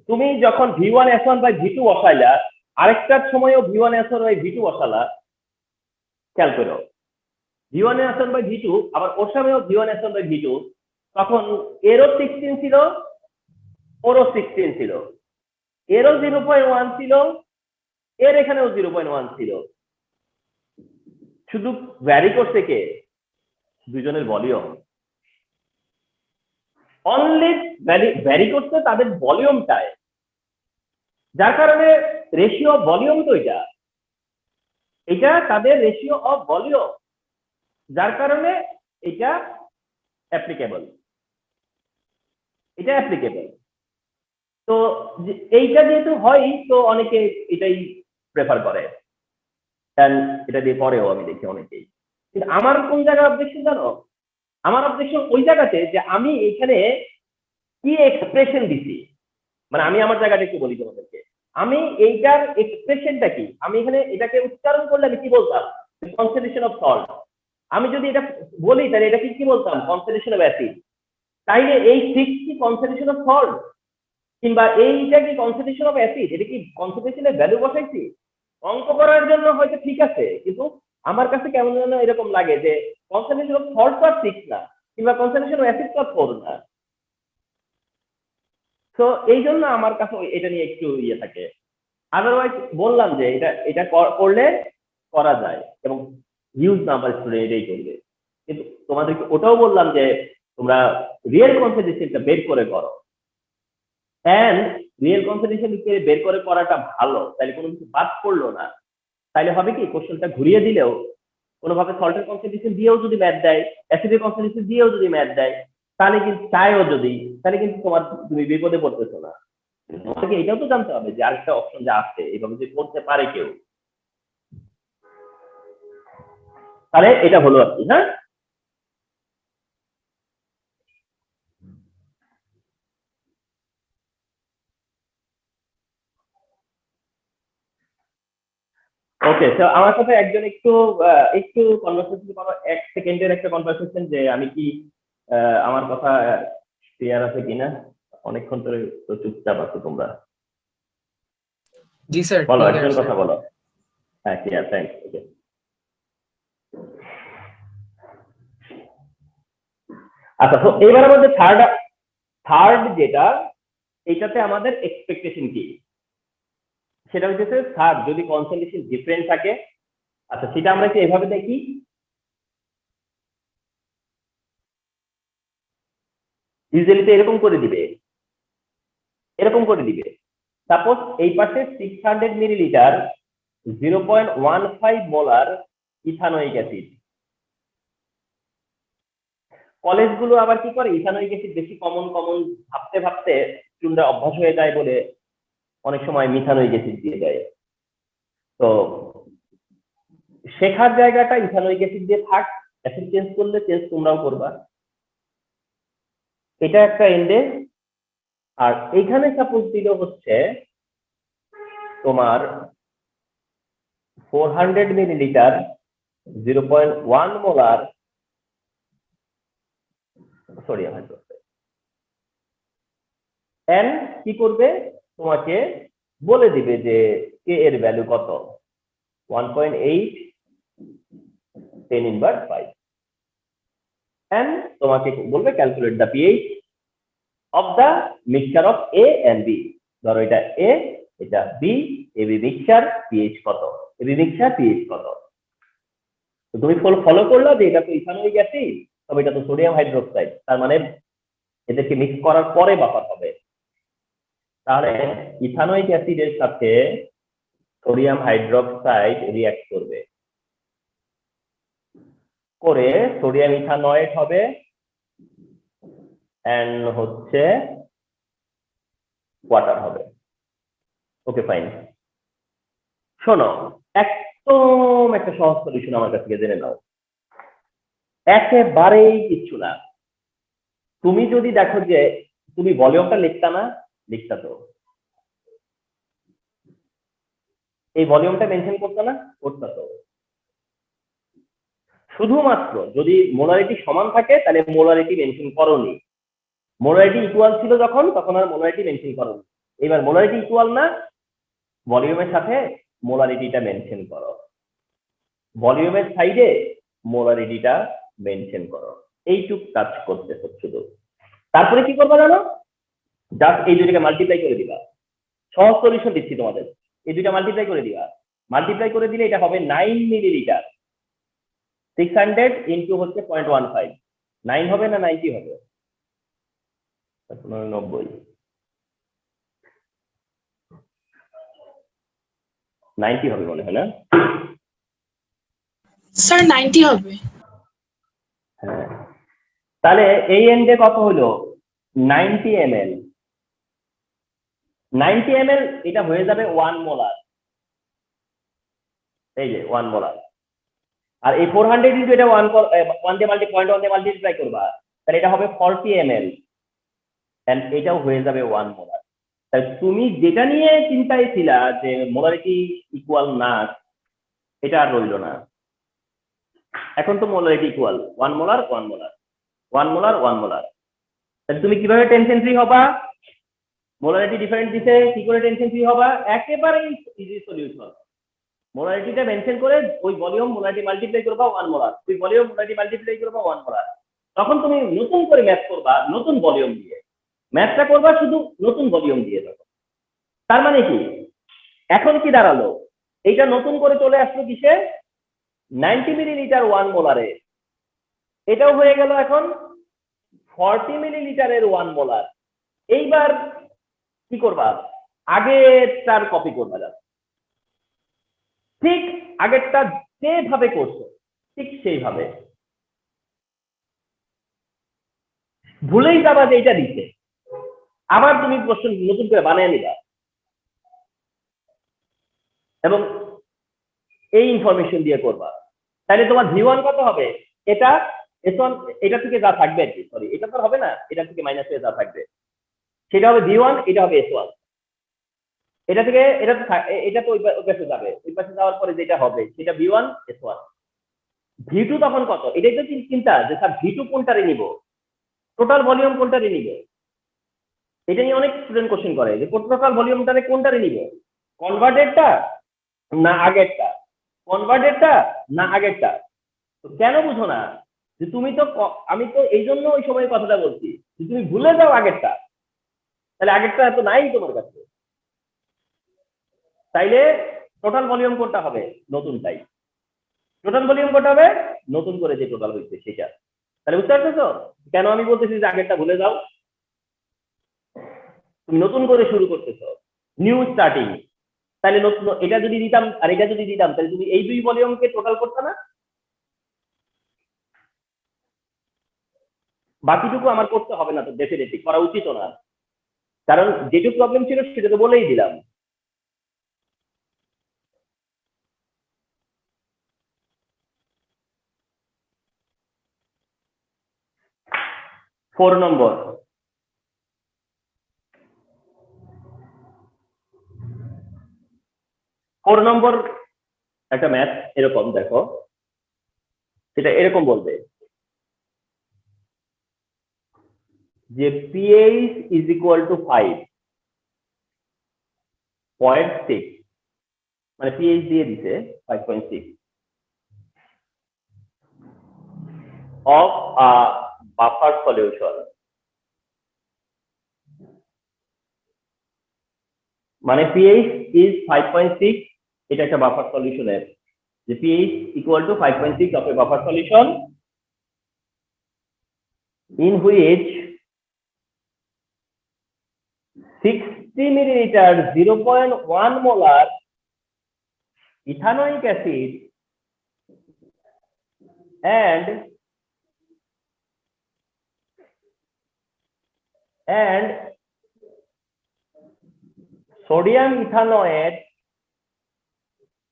তুমি যখন V1S1/V2 বসাইলা, আরেকটার সময়ও V1S1/V2 বসালা, খেয়াল করো V1S1/V2 আবার ওর সময়ও V1S1/V2, তখন এরও 16 ছিল, ওরও 16 ছিল, এরও 0.1 ছিল, এর এখানেও 0.1 ছিল। শুধু ভ্যারি করছে কে? দুজনের ভলিউম। অনলি ভ্যারি করছে তাদের ভলিউমটায়, যার কারণে রেশিও অফ ভলিউম তো এটা তাদের রেশিও অফ ভলিউম, যার কারণে এটা অ্যাপ্লিকেবল, এটা অ্যাপ্লিকেবল। তো এইটা যেহেতু হয়, তো অনেকে এটাই প্রেফার করে, এটা দিয়ে পরেও আমি দেখি অনেকেই। কিন্তু আমার কোন জায়গায় অবজেকশন জানো? আমার অবজেকশন ওই জায়গাতে যে আমি এখানে কি এক্সপ্রেশন দিছি, মানে আমি আমার জায়গাটা একটু বলি তোমাদেরকে, আমি এইটার এক্সপ্রেশনটা কি, আমি এখানে এটাকে উচ্চারণ করলে আমি কি বলতাম? Concentration of salt. আমি যদি এটা বলি তাহলে এটা কি বলতাম? Concentration of acid. তাইলে এই 6 কি কনসেন্ট্রেশন অফ সল্ট, কিংবা এইটা কি কনসেন্ট্রেশন অফ অ্যাসিড? এটা কি কনসেন্ট্রেশনের ভ্যালু বসাইছি? অঙ্ক করার জন্য হয়তো ঠিক আছে, কিন্তু আমার কাছে কেমন যেন এরকম লাগে যে কনসেন্ট্রেশন অফ সল্ট তো আর 6 না, কিংবা কনসেন্ট্রেশন অফ অ্যাসিড তো আর 4 না। তো এই জন্য আমার কাছে এটা নিয়ে একটু ইয়ে থাকে। আদারওয়াইজ বললাম যে এটা এটা করলে করা যায়, এবং হিউজ নাম্বার স্টুডেন্ট এটাই করবে। কিন্তু তোমাদেরকে ওটাও বললাম যে তোমরা রিয়েল কনসেন্ট্রেশনটা বের করে করো, এন্ড রিয়েল কনসেন্ট্রেশন বের করে করাটা ভালো, তাহলে কোনো কিছু বাদ পড়লো না। তাহলে হবে কি, কোশ্চেনটা ঘুরিয়ে দিলেও কোনোভাবে সল্টের কনসেন্ট্রেশন দিয়েও যদি ম্যাথ দেয়, অ্যাসিডের কনসেন্ট্রেশন দিয়েও যদি ম্যাথ দেয়, তাহলে কিন্তু চাইও যদি, তাহলে কিন্তু তুমি বিপদে পড়তেছো না। তোমাকে এটাও তো জানতে হবে যে আরেকটা অপশন যা আছে এভাবে যে করতে পারে কেউ, তাহলে এটা হলো আর কি। হ্যাঁ, ওকে। তো আমার সাথে একজন একটু একটু কনভারসেশন করো, 1 সেকেন্ডের একটা কনভারসেশন, যে আমি কি আমার কথা ক্লিয়ার আছে কিনা। অনেকক্ষণ ধরে তো চুপচাপ আছো তোমরা। জি স্যার, বলো, ক্লিয়ার একজন স্যার। কথা বলো। হ্যাঁ, ক্লিয়ার, থ্যাংকস। ওকে, আচ্ছা। তো এবার আমাদের থার্ড যেটা, এটাতে আমাদের এক্সপেকটেশন কি, সেটা হচ্ছে থার্ড যদি কনসেন্ট্রেশন ডিফারেন্ট থাকে। আচ্ছা, সেটা আমরা কি এভাবে দেখি, ইউজুয়ালি তো এরকম করে দিবে, এরকম করে দিবে। সাপোজ এই পাশে 600 মিলিলিটার 0.15 মোলার ইথানোয়িক অ্যাসিড। কলেজগুলো আবার কি করে, ইথানোয়িক অ্যাসিড বেশি কমন কমন ভাবতে ভাবতে স্টুডেন্টরা অভ্যাস হয়ে যায় বলে অনেক সময় মিথানোয়িক অ্যাসিড দিয়ে দেয়। তো শেখার জায়গাটা ইথানোয়িক অ্যাসিড দিয়ে থাক, অ্যাসিড চেঞ্জ করলে চেঞ্জ তোমরাও করবা, এটা একটা এন্ডে। আর এইখানে সাপোজ দিল হচ্ছে তোমার 400 millilitre 0.1 molar sodium hydroxide. N কি করবে, তোমাকে বলে দিবে যে কে এর ভ্যালু কত, 1.8 10 ইনভার্স 5, এন্ড তোমাকে বলবে calculate the pH of the mixture of A and B. ধরো এটা এ, এটা বি, এবি মিক্সচার, পিএইচ কত, এবি মিক্সচার পিএইচ কত। তো তুমি ফলো করলো যে এটা তো ইথানোয়িক অ্যাসিড, তবে এটা তো সোডিয়াম হাইড্রোক্সাইড, তার মানে এদেরকে মিক্স করার পরে বাফার হবে। তাহলে ইথানোয়িক অ্যাসিডের সাথে সোডিয়াম হাইড্রোক্সাইড রিঅ্যাক্ট করবে, করে সোডিয়াম ইথানয়েট হবে, এন্ড হচ্ছে ওয়াটার হবে। Okay fine. শোনো, একদম একটা সহজ সলিউশন আমার কাছ থেকে জেনে নাও। একেবারেই কিচ্ছু না। তুমি যদি দেখো যে তুমি ভলিউমটা লিখতা না, লিখতা তো এই ভলিউমটা মেনশন করতো না, করতা তো। শুধুমাত্র যদি মোলারিটি সমান থাকে তাহলে মোলারিটি মেনশন করোনি। মোলারিটি ইকুয়াল ছিল যখন, তখন আর মোলারিটি মেনশন করোনি। এবার মোলারিটি ইকুয়াল না, ভলিউমের সাথে মোলারিটিটা মেনশন করো। ভলিউমের সাইডে মোলারিটিটা মেনশন করো। এইটুক কাজ করতে হচ্ছে শুধু। তারপরে কি করবা জানো? জাস্ট এই দুইটাকে মাল্টিপ্লাই করে দিবা। সহজ সলিউশন দিচ্ছি তোমাদের। এই দুইটা মাল্টিপ্লাই করে দিবা। মাল্টিপ্লাই করে দিলে এটা হবে 9 মিলিলিটার। 600 ইন্টু হচ্ছে 0.15। 9 হবে না 90 হবে? 90। 90 হবে মনে হয় না? স্যার 90 হবে। হ্যাঁ, তাহলে এই এন্ডে কত হলো? 90 ml। 90 ml এটা হয়ে যাবে 1 মোলার। এই যে 1 মোলার। আর এই 400 ইন্টু এটা 1 দিয়ে মাল্টিপ্লাই করবা, তাহলে এটা হবে 40 ml। এন্ড এটাও হয়ে যাবে 1 মোলার। তাই তুমি যেটা নিয়ে চিন্তায় ছিলা যে মোলারিটি ইকুয়াল না, এটা আর রইল না। এখন তো molarity equal 1 molar 1 molar 1 molar 1 molar. তাহলে তুমি কিভাবে টেনশন ফ্রি হবা? মোলারিটি ডিফারেন্ট দিতে কি করে টেনশন ফ্রি হবা? একেবারে ইজি সলিউশন। মোলারিটিটা মেনশন করে ওই ভলিউম মোলারিটি মাল্টিপ্লাই করবা 1 মোলার, ওই ভলিউম মোলারিটি মাল্টিপ্লাই করবা 1 মোলার। তখন তুমি নতুন করে ম্যাথ করবা নতুন ভলিউম দিয়ে। ম্যাথটা করবা শুধু নতুন ভলিউম দিয়ে। তখন তার মানে কি, এখন কি দাঁড়ালো? এইটা নতুন করে চলে আসলো কিসে? 90 মিলিলিটার 1 মোলারে। এটাও হয়ে গেল এখন 40 মিলিলিটারের 1 মোলার। এইবার কি করবা? আগেরটার কপি করবা। ঠিক আগেরটা যেভাবে করছো ঠিক সেইভাবে। ভুলেই যাবা যে এটা দিচ্ছে, আবার তুমি প্রশ্ন নতুন করে বানিয়ে নিবা এবং এই ইনফরমেশন দিয়ে করবা। তাহলে তোমার V1 কত হবে? এটা S1, এটা থেকে যা থাকবে আর কি, সরি এটা তো হবে না, এটা থেকে মাইনাস হয়ে যা থাকবে সেটা হবে V1, এটা হবে S1। এটা থেকে এটা তো ওই পাশে যাবে, ওই পাশে যাওয়ার পরে যেটা হবে সেটা V1 S1। V2 তখন কত? এটাই তো চিন্তা যে স্যার V2 কোনটারে নিব, টোটাল ভলিউম কোনটারে নিব। এটা নিয়ে অনেক স্টুডেন্ট কোশ্চেন করে যে টোটাল ভলিউমটারে কোনটারে নিব, কনভার্টেডটা না আগেরটা, কনভার্টেডটা না আগেরটা। তো কেন বুঝো না যে তুমি তো, আমি তো এই জন্য ওই সময় কথাটা বলছি যে তুমি ভুলে যাও আগেরটা, তাহলে আগেরটা এত নাই তোমার কাছে। তাইলে টোটাল ভলিউম কোনটা হবে? নতুনটাই। টোটাল ভলিউম কোনটা হবে? নতুন করে যে টোটাল হচ্ছে সেটা। তাহলে বুঝতে পারছো কেন আমি বলতেছি যে আগেরটা ভুলে যাও? তুমি নতুন করে শুরু করতেছো, নিউ স্টার্টিং। তাহলে নতুন এটা যদি দিতাম আর এটা যদি দিতাম, তাহলে তুমি এই দুই ভলিউমকে টোটাল করতে না? বাকিটুকু আমার করতে হবে না তো, ডেফিনেটলি করা উচিত না, কারণ যেটুকু প্রবলেম ছিল সেটা তো বলেই দিলাম। 4 নম্বর। 4 নম্বর একটা ম্যাথ এরকম দেখো, সেটা এরকম বলবে যে pH is equal to 5.6, মানে pH দিয়ে দিছে 5.6 of a buffer solution। মানে pH is 5.6, এটা একটা বাফার সলিউশনের, যে pH equal to 5.6 of a buffer solution in which 60 milliliter 0.1 molar ethanoic acid and and sodium ethanoate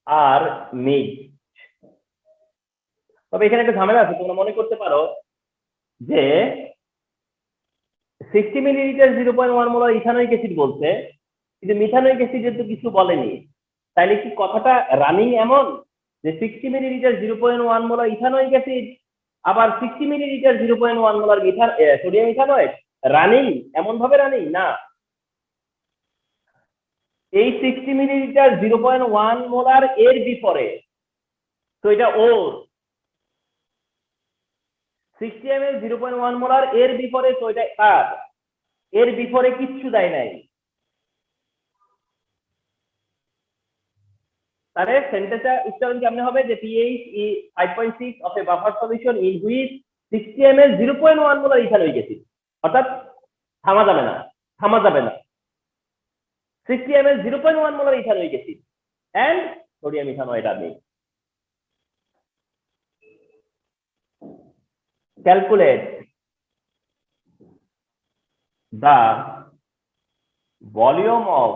are mixed. তবে এখানে একটা ঝামেলা আছে, তোমরা মনে করতে পারো যে 60 মিলিলিটার 0.1 মোলার ইথানোয়িক অ্যাসিড বলছে, কিন্তু মিথানোয়িক অ্যাসিডের তো কিছু বলেনি। তাইলে কি কথাটা রানিং এমন যে 60 মিলিলিটার 0.1 মোলার ইথানোয়িক অ্যাসিড আবার 60 millilitre 0.1 molar sodium ethanoate running, এমন ভাবে রানিং না। এই 60 মিলিলিটার 0.1 মোলার এর বিপরে, তো এটা ওর 60 ml 0.1 মোলার এর বিপরে, তো এটা কার, এর বিপরে কিচ্ছু দেয় নাই। তাহলে সেন্টেন্সটা উচ্চারণ কেমন হবে যে pH is 5.6 of a buffer solution in which 60 ml 0.1 molar ethanoic acid, অর্থাৎ থামা যাবে না, থামা যাবে না। 60 ml 0.1 molar ethanoic acid and sodium ethanoate are mixed. Calculate the volume of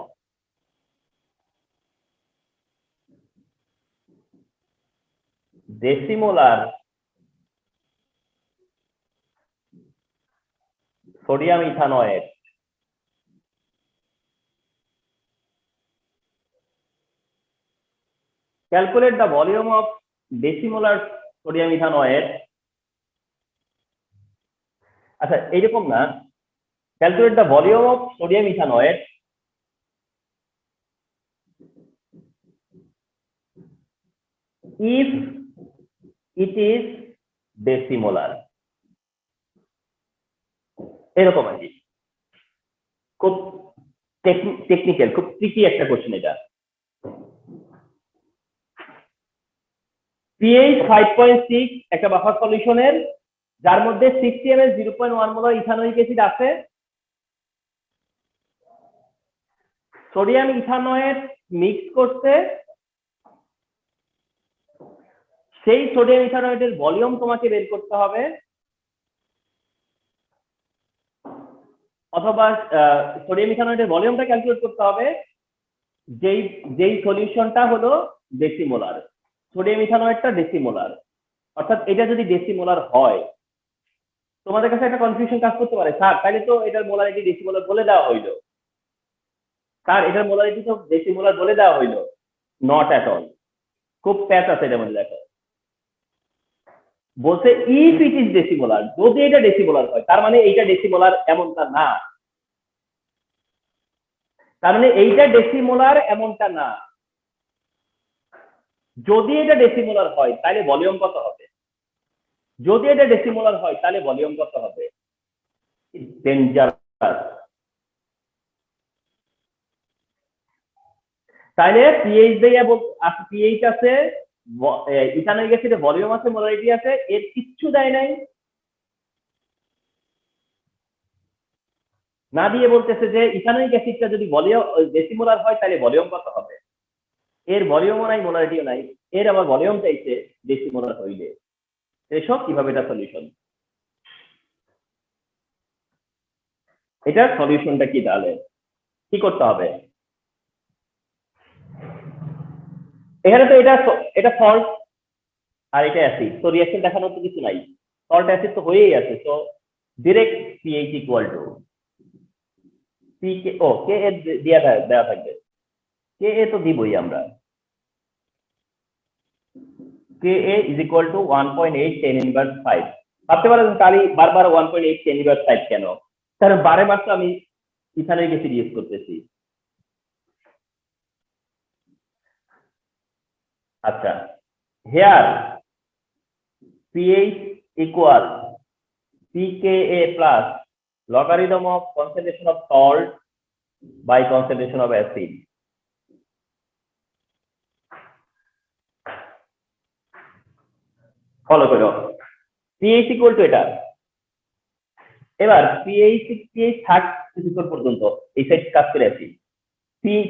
decimolar sodium ethanoate calculate the volume of decimolar sodium ethanoate। আচ্ছা এইরকম না, calculate the volume of sodium ethanoate if it is decimolar, এরকম আর কি। খুব টেকনিক্যাল, খুব ট্রিকি একটা কোশ্চেন এটা। pH 5.6 একটা বাফার সলিউশনের, যার মধ্যে 60 ml 0.1 মোলার ইথানোয়িক অ্যাসিড আছে, সোডিয়াম ইথানোয়েট মিক্স করতে, সেই সোডিয়াম ইথানোয়েটের ভলিউম তোমাকে বের করতে হবে, অথবা সোডিয়াম ইথানোয়েটের ভলিউমটা ক্যালকুলেট করতে হবে, যেই যেই সলিউশনটা হলো ডেসিমোলার, সোডিয়াম ইথানোয়েটটা ডেসিমোলার। অর্থাৎ এটা যদি ডেসিমোলার হয়, তোমাদের কাছে একটা কনফিউশন কাজ করতে পারে, স্যার তাহলে তো এটার মোলারিটি ডেসিমোলার বলে দেওয়া হইলো, স্যার এটার মোলারিটি তো ডেসিমোলার বলে দেওয়া হইলো। নট অ্যাট অল, খুব প্যাচ আছে এটার মধ্যে। দেখো বলছে ইফ ইট ইজ ডেসিমোলার, যদি এটা ডেসিমোলার হয়, তার মানে এইটা ডেসিমোলার এমনটা না, তার মানে এইটা ডেসিমোলার এমনটা না। যদি এটা ডেসিমোলার হয় তাহলে ভলিউম কত হবে, যদি এটা ডেসিমোলার হয় তাহলে ভলিউম কত হবে। ডেঞ্জারাস। তাহলে পিএইচ দিয়ে পিএইচ আছে, ইথানোয়িক অ্যাসিডে ভলিউম আছে, মোলারিটি আছে, এর কিচ্ছু দেয় নাই, না দিয়ে বলতেছে যে ইথানোয়িক অ্যাসিডটা যদি ভলিউম ডেসিমোলার হয় তাহলে ভলিউম কত হবে। এর ভলিউমও নাই, মোলারিটিও নাই, এর আবার ভলিউম চাইছে ডেসিমোলার হইলে। এসব কিভাবে এটা সলিউশন, এটার সলিউশনটা কি, তাহলে কি করতে হবে। এখানে তো এটা সল্ট আর এটা অ্যাসিড, তো রিঅ্যাকশন দেখানোর তো কিছু নাই, সল্ট অ্যাসিড তো হয়েই আছে, তো direct pH equal to P K, ও কে এ দেওয়া থাকবে, কে এ তো দিবই আমরা, K A is equal to 1.8 10 inverse 5। ভাবতে পারেন তাহলে বারবার 1.8 10 ইনভার্স 5 কেন, কারণ বারে মাত্র আমি ইথানোয়িক অ্যাসিড ইউজ করতেছি। আচ্ছা, hair pH equal pKa plus logarithm of concentration of salt by concentration of acid। Follow করো, pH equal to এটা। এবার pH থাক কিছুক্ষণ পর্যন্ত, এই সাইড কাজ করে আছি।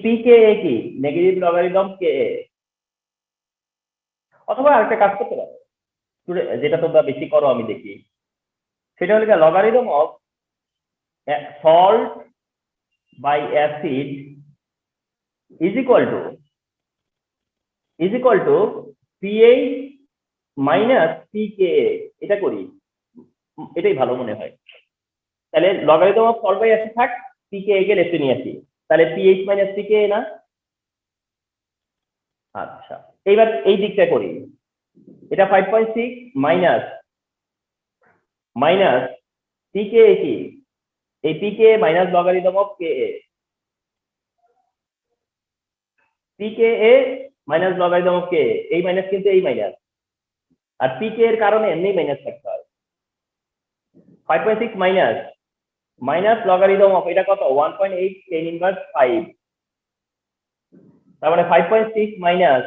pKa কি, নেগেটিভ লগারিদম Ka, অথবা আরেকটা কাজ করতে পারো যেটা তোমরা বেশি করো আমি দেখি, সেটা হলো logarithm of salt by acid is equal to pH minus pKa। এটা করি, এটাই ভালো মনে হয়। তাহলে logarithm of salt by acid থাক, pKa কে লেফটে নিয়ে আসি, তাহলে pH minus pKa না। আচ্ছা, এইবার এই দিকটা করি, এটা 5.6 মাইনাস pKa কি, এই pKa minus logarithm of Ka, pKa minus logarithm of Ka, এই মাইনাস কিন্তু এই মাইনাস, আর pK এর কারণে এমনি মাইনাস থাকতে হয়। 5.6 মাইনাস লগারিদম অফ এটা কত 1.8 10 ইনভার্স 5, তার মানে 5.6 মাইনাস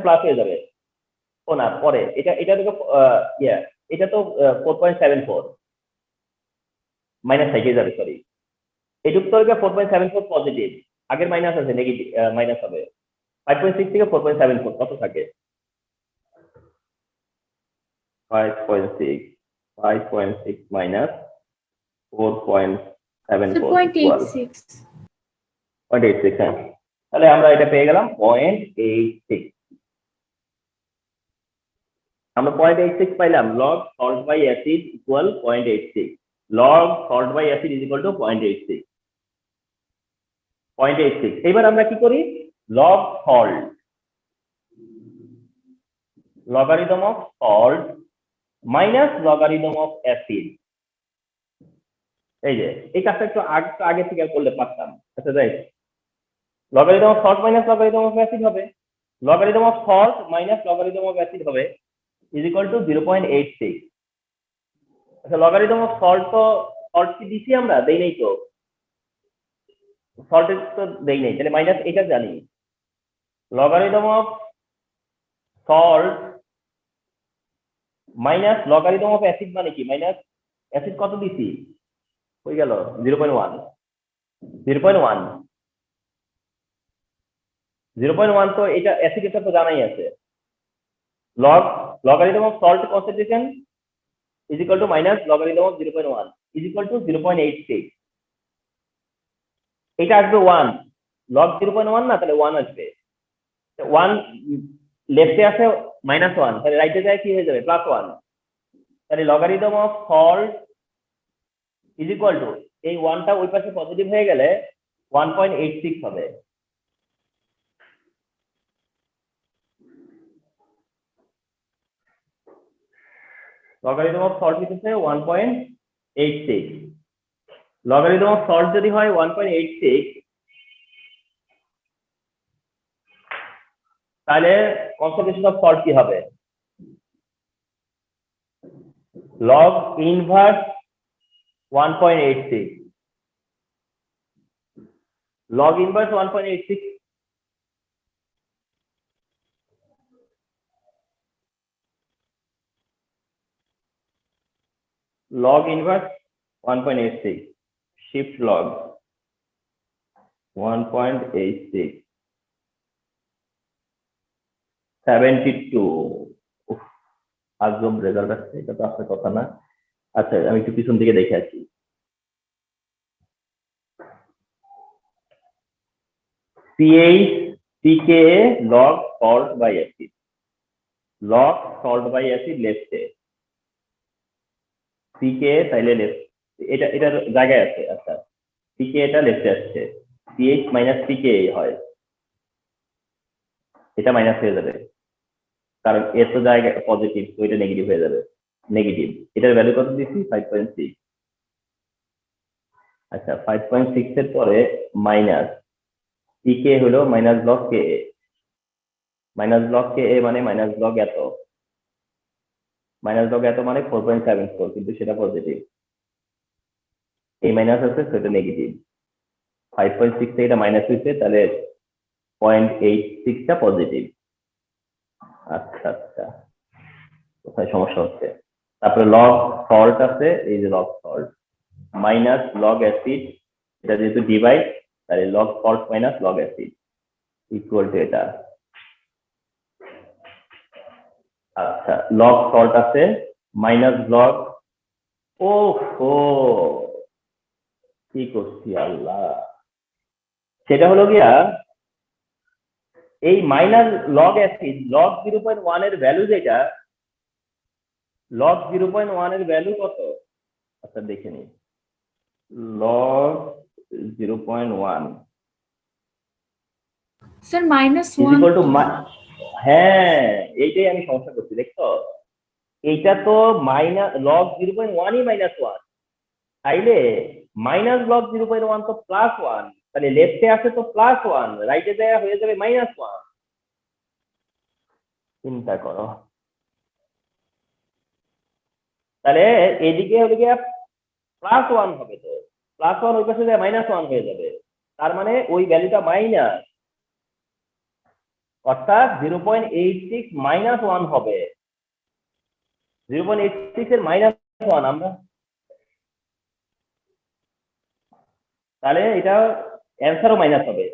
প্লাস হয়ে যাবে। ও না, পরে এটা তো এটা তো 4.74 মাইনাস থেকে যাবে, সরি এটুক তো 4.74 পজিটিভ, আগের মাইনাস আছে নেগেটিভ, মাইনাস হবে 5.6 থেকে 4.74 কত থাকে 5.6 মাইনাস 4.74 0.86, হ্যাঁ, তাহলে আমরা এটা পেয়ে গেলাম 0.86। আমরা 0.86 পাইলাম, log salt by acid equal 0.86, log salt by acid is equal to 0.86। এবার আমরা কি করি, log salt, logarithm of salt minus logarithm of acid, এই যে এই কাজটা একটু আগে থেকে করলে পারতাম। আচ্ছা যাই, logarithm of salt minus logarithm of acid হবে, logarithm of salt minus logarithm of acid হবে is equal to 0.86। আচ্ছা, logarithm of salt তো salt কি দিছি আমরা, দেই নাই তো, সল্ট তো দেই নাই, তাহলে মাইনাস এটা জানি। Logarithm of salt minus logarithm of acid মানে কি, মাইনাস অ্যাসিড কত দিছি, হয়ে গেল 0.1, তো এটা অ্যাসিড, এটা তো জানাই আছে। Logarithm of salt concentration is equal two minus logarithm of 0.1 is equal two 0.86। এটা আসবে 1, লগ 0.1 না, তাহলে 1 আসবে, 1 লেফটে আছে -1, তাহলে রাইটে যায় কি হয়ে যাবে +1, তাহলে logarithm of salt is equal two, এই 1টা ওই পাশে পজিটিভ হয়ে গেলে 1.86 হবে। লগারিদম অফ সল্ট হচ্ছে 1.86, লগারিদম অফ সল্ট যদি হয় 1.86, তাহলে কনসেন্ট্রেশন অফ সল্ট কি হবে, log inverse 1.86, log inverse 1.86, log inverse 1.86, shift log 1.86 72, আজব রেজাল্ট আসছে, এটা তো আসার কথা না। আচ্ছা, আমি একটু পিছন দিকে দেখে আসি। pH pKa log salt by acid, log salt by acid লেফটে, pKa তাইলে লেফট, এটার জায়গায় আছে। আচ্ছা, pKa এটা লেফটে আসছে, pH মাইনাস pKa হয়, এটা মাইনাস হয়ে যাবে কারণ এর তো জায়গা পজিটিভ, তো এটা নেগেটিভ হয়ে যাবে, নেগেটিভ। এটার ভ্যালু কত দিচ্ছি 5.6। আচ্ছা, 5.6 এর পরে মাইনাস pKa হলো minus log Ka, minus log Ka মানে মাইনাস লগ এত, মানে 4.74, কিন্তু সেটা পজিটিভ, এই মাইনাস আছে সেটা নেগেটিভ, 5.6 থেকে এটা মাইনাস হয়েছে, তাহলে 0.86 টা পজিটিভ। আচ্ছা আচ্ছা, কোথায় সমস্যা হচ্ছে। তারপরে লগ সল্ট আছে, এই যে log salt minus log acid, এটা যেহেতু ডিভাইড, তাহলে log salt minus log acid equal to এটা। আচ্ছা, লগ সল্ট আছে মাইনাস লগ ওহো, কি করছি আল্লাহ, সেটা হলো গিয়া এই মাইনাস লগ অ্যাসিড লগ 0.1 এর ভ্যালু যেটা, লগ 0.1 এর ভ্যালু কত? আচ্ছা দেখে নিই, লগ 0.1 স্যার -1 ইকুয়াল টু, হ্যাঁ এইটাই আমি সমস্যা করছি, দেখছো এইটা তো মাইনাস লগ 0.1ই -1, তাইলে মাইনাস লগ 0.1 তো +1, তাহলে লেফটে আছে তো +1, রাইটে যায় হয়ে যাবে -1। চিন্তা করো, তাহলে এদিকে হলে গিয়ে +1 হবে, তো +1 ওই পাশে যায় -1 হয়ে যাবে, তার মানে ওই ভ্যালুটা মাইনাস, অর্থাৎ 0.86 -1 হবে, 0.86 এর -1 আমরা, তাহলে এটা অ্যান্সারও মাইনাস হবে,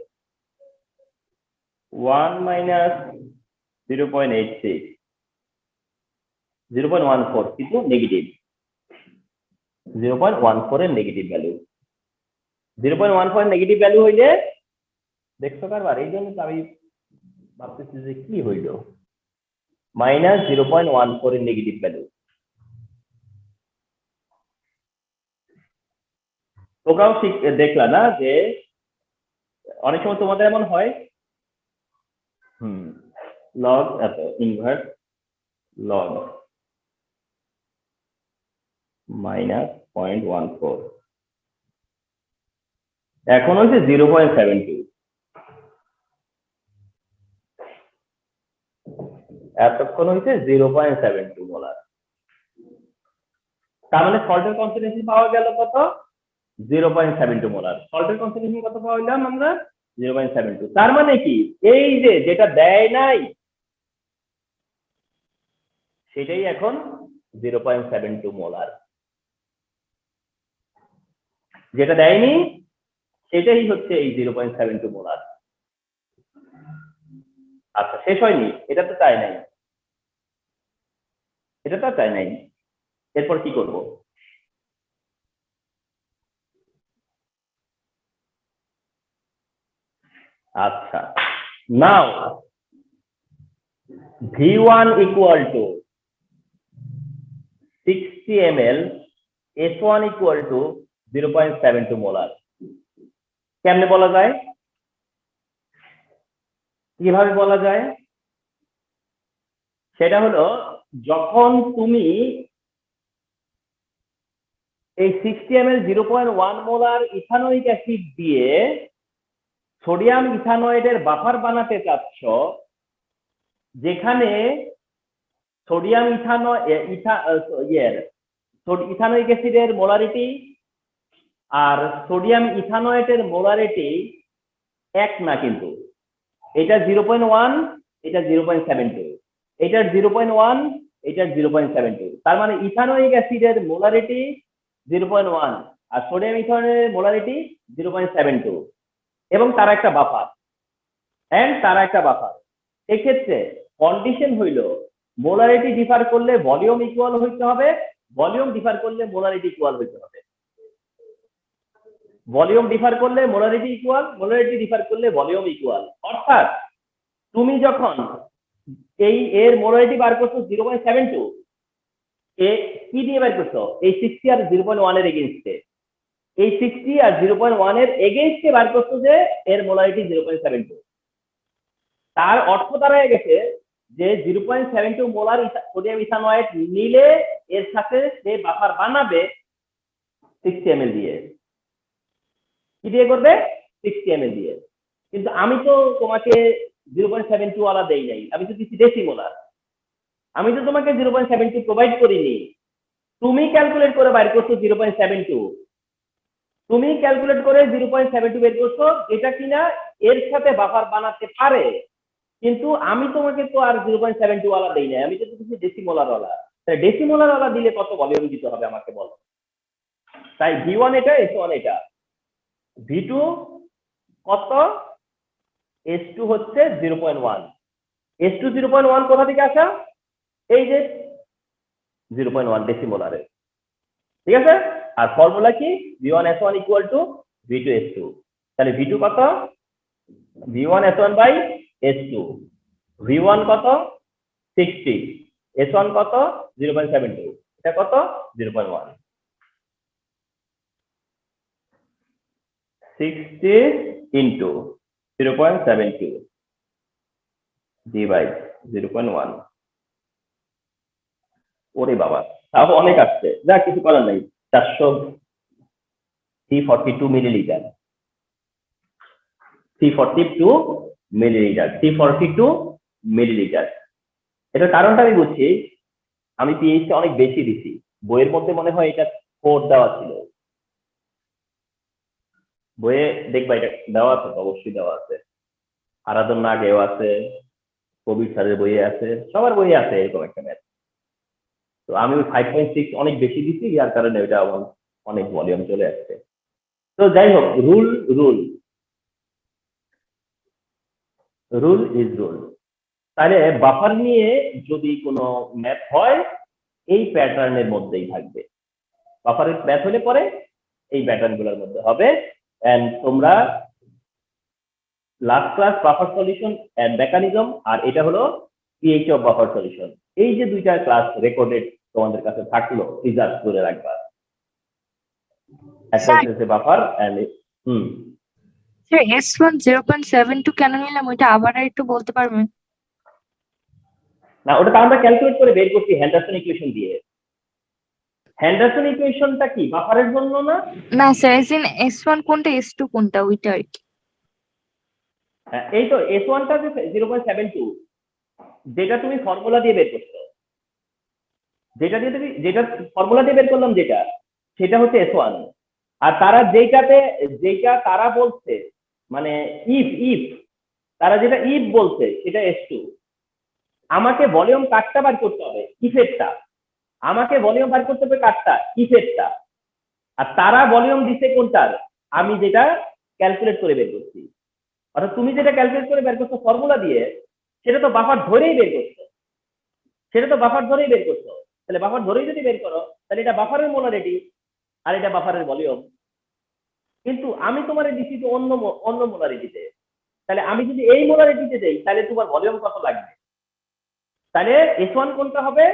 1 মাইনাস 0.86 0.14, কিন্তু নেগেটিভ, 0.14 এর নেগেটিভ ভ্যালু, 0.14 নেগেটিভ ভ্যালু হইলে দেখছো কারবার, এই জন্য তো আমি ভাবতেছি যে কি হইল, -0.14 এর নেগেটিভ ভ্যালু। তোমরাও ঠিক দেখলা না যে অনেক সময় তোমাদের এমন হয়, লগ এত ইনভার্স লগ -0.14, এখন হচ্ছে 0.72, এতক্ষণ হচ্ছে 0.72 মোলার, তার মানে সল্টের কনসেন্ট্রেশন পাওয়া গেল কত? 0.72 মোলার। সল্টের কনসেন্ট্রেশন কত পাইলাম আমরা? 0.72। তার মানে কি, এই যে যেটা দেয় নাই সেটাই এখন 0.72 মোলার, যেটা দেয়নি সেটাই হচ্ছে এই 0.72 মোলার। আচ্ছা শেষ হয়নি, এটা তো চাই নাই, এটা তো চাই নাই, এরপর কি করব? আচ্ছা, নাও V1 equal to 60 ml, S1 equal to 0.72 molar. কেমনে বলা যায়, কিভাবে বলা যায়? সেটা হলো, যখন তুমি এই 60 ml 0.1 মোলার ইথানোয়িক অ্যাসিড দিয়ে সোডিয়াম ইথানয়েডের বাফার বানাতে চাচ্ছ, যেখানে সোডিয়াম ইথানোয়িক অ্যাসিডের মোলারিটি আর সোডিয়াম ইথানয়েডের মোলারিটি এক না, কিন্তু এটা 0.1, এটা 0.72, এটার 0.1, এটার 0.72, তার মানে ইথানোয়িক অ্যাসিডের মোলারিটি 0.1 আর সোডিয়াম ইথানয়েডের মোলারিটি 0.72, এবং তারা একটা বাফার, এক্ষেত্রে কন্ডিশন হইল মোলারিটি ডিফার করলে ভলিউম ইকুয়াল হইতে হবে, ভলিউম ডিফার করলে মোলারিটি ইকুয়াল হইতে হবে, ভলিউম ডিফার করলে মোলারিটি ইকুয়াল, মোলারিটি ডিফার করলে ভলিউম ইকুয়াল। অর্থাৎ তুমি যখন এর মোলারিটি বার করছো 0.72, কি দিয়ে বার করছো? এই 60 আর 0.1 এর এগেইনস্টে, এই 60 আর 0.1 এর এগেইনস্টে বার করছো যে এর মোলারিটি 0.72। তার অর্থ দাঁড়ায় গেছে যে 0.72 মোলার সোডিয়াম ইথানয়েড নিলে এর সাথে সে বাফার বানাবে 60 ml দিয়ে। কি দিয়ে করবে? 60 ml দিয়ে। কিন্তু আমি তো তোমাকে 0.72 ওয়ালা দেই নাই, আমি তো দিচ্ছি ডেসিমোলার, আমি তো তোমাকে 0.72 প্রোভাইড করিনি, তুমি ক্যালকুলেট করে বাইর করছো 0.72, তুমি ক্যালকুলেট করে 0.72 বের করছো, যেটা কিনা এর সাথে বাফার বানাতে পারে, কিন্তু আমি তোমাকে তো আর 0.72 ওয়ালা দেই নাই, আমি তো দিচ্ছি ডেসিমোলার ওয়ালা। তাহলে ডেসিমোলার ওয়ালা দিলে কত ভলিউম দিতে হবে আমাকে বলো? তাই V1 এটা, S1 এটা, V2 কত, S2 হচ্ছে 0.1, S2 0.1 কোথা থেকে আসা? এই যে 0.1 ডেসিমোলারে। ঠিক আছে? আর ফর্মুলা কি? v1s1 equal to v2s2। তাহলে v2 কত? v1s1 by s2। v1 কত? 60। s1 কত? 0.72। এটা কত? 0.1। 60 ইন্টু 0.72 ডিভাইড 0.1। ওরে বাবা, তাও অনেক আসছে, যা কিছু করার নাই। 342 মিলিলিটার। 342 মিলিলিটার। 342 মিলিলিটার। এটার কারণটা আমি বুঝছি, আমি পিএইচটা অনেক বেশি দিছি। বইয়ের মধ্যে মনে হয় এটা 4 দেওয়া ছিল। বইয়ে দেখবা এটা দেওয়া আছে, অবশ্যই দেওয়া আছে। আরাধন নাগেও আছে, কবির স্যারের বইয়ে আছে, সবার বইয়ে আছে এরকম একটা ম্যাথ। তো আমি ওই 5.6 অনেক বেশি দিছি, যার কারণে ওইটা অনেক ভলিউম চলে আসছে। তো যাই হোক, rule rule rule is rule. তাহলে বাফার নিয়ে যদি কোনো ম্যাথ হয়, এই প্যাটার্নের মধ্যেই থাকবে। বাফারের ম্যাথ হলে পরে এই প্যাটার্ন গুলোর মধ্যে হবে। এন্ড তোমরা last class buffer solution and mechanism, আর এটা হলো পিএইচ অফ বাফার সলিউশন, এই যে দুইটা ক্লাস রেকর্ডেড তোমাদের কাছে থাকলো, রিজার্ভ করে রাখবা। একটা হচ্ছে বাফার এন্ড স্যার S1 0.72 কেন নিলাম ওইটা আবার একটু বলতে পারবেন? না, ওটা তো আমরা ক্যালকুলেট করে বের করছি হেন্ডারসন ইকুয়েশন দিয়ে। হেন্ডারসন ইকুয়েশনটা কি বাফারের জন্য না? না স্যার, S1 কোনটা S2 কোনটা ওইটা আর কি। এই তো S1 টা যে 0.72, যেটা তুমি ফর্মুলা দিয়ে বের করছো, যেটা ফর্মুলা দিয়ে বের করলাম, সেটা হচ্ছে S1। আর তারা যেটা তারা বলছে, মানে ইফ তারা যেটা ইফ বলছে সেটা S2। আমাকে ভলিউম কাটটা বার করতে হবে, ইফেক্টটা। আমাকে ভলিউম বার করতে হবে কাটটা, ইফেক্টটা। আর তারা ভলিউম দিছে কোনটার, আমি যেটা ক্যালকুলেট করে বের করছি। অর্থাৎ তুমি যেটা ক্যালকুলেট করে বের করছো ফর্মুলা দিয়ে, সেটা তো বাফার ধরেই বের করছো। তাহলে বাফার ধরেই যদি বের করো, তাহলে এটা বাফারের মোলারিটি আর এটা বাফারের ভলিউম। কিন্তু আমি তোমার দিচ্ছি তো অন্য মোলারিটিতে। তাহলে আমি যদি এই মোলারিটিতে দেই, তাহলে তোমার ভলিউম কত লাগবে? তাহলে S1 কোনটা হবে?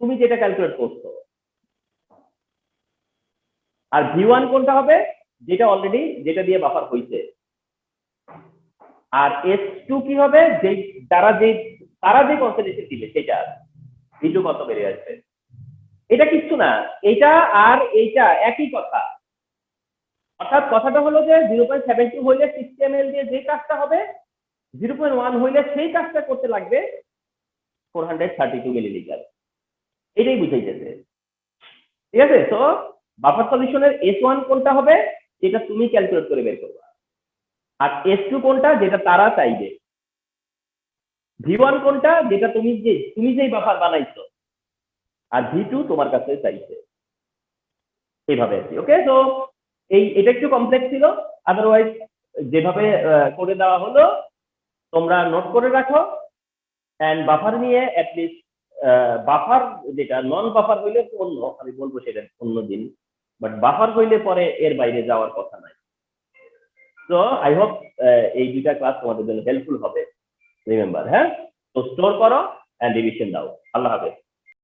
তুমি যেটা ক্যালকুলেট করছো। আর V1 কোনটা হবে? যেটা অলরেডি যেটা দিয়ে বাফার হইছে। আর S2 কি হবে? তারা যে কনসেন্ট্রেশন দিবে সেটা। V2 কত বেড়ে আসবে? এটা কিচ্ছু না, এটা আর এইটা একই কথা। অর্থাৎ কথাটা হলো যে 0.72 হইলে 60 ml দিয়ে যে কাজটা হবে, 0.1 হইলে সেই কাজটা করতে লাগবে 432 মিলিলিটার। এটাই বুঝাইতেছে। ঠিক আছে? তো বাফার সলিউশনের S1 কোনটা হবে, যেটা তুমি ক্যালকুলেট করে বের করবা। আর S2 কোনটা, যেটা তারা চাইবে। V1 কোনটা, যেটা তুমি যেই বাফার বানাইছো। আর V2 তোমার কাছে চাইছে। এইভাবে আর কি। ওকে, তো এটা একটু কমপ্লেক্স ছিল, আদারওয়াইজ যেভাবে করে দেওয়া হলো তোমরা নোট করে রাখো। এন্ড বাফার নিয়ে অ্যাটলিস্ট বাফার যেটা নন বাফার হইলে অন্য, আমি বলবো সেটা অন্য দিন, বাট বাফার হইলে পরে এর বাইরে যাওয়ার কথা নাই। তো আই হোপ এই দুইটা ক্লাস তোমাদের জন্য হেল্পফুল হবে। রিমেম্বার, হ্যাঁ? তো স্টোর করো এন্ড রিভিশন দাও। আল্লাহ হাফেজ।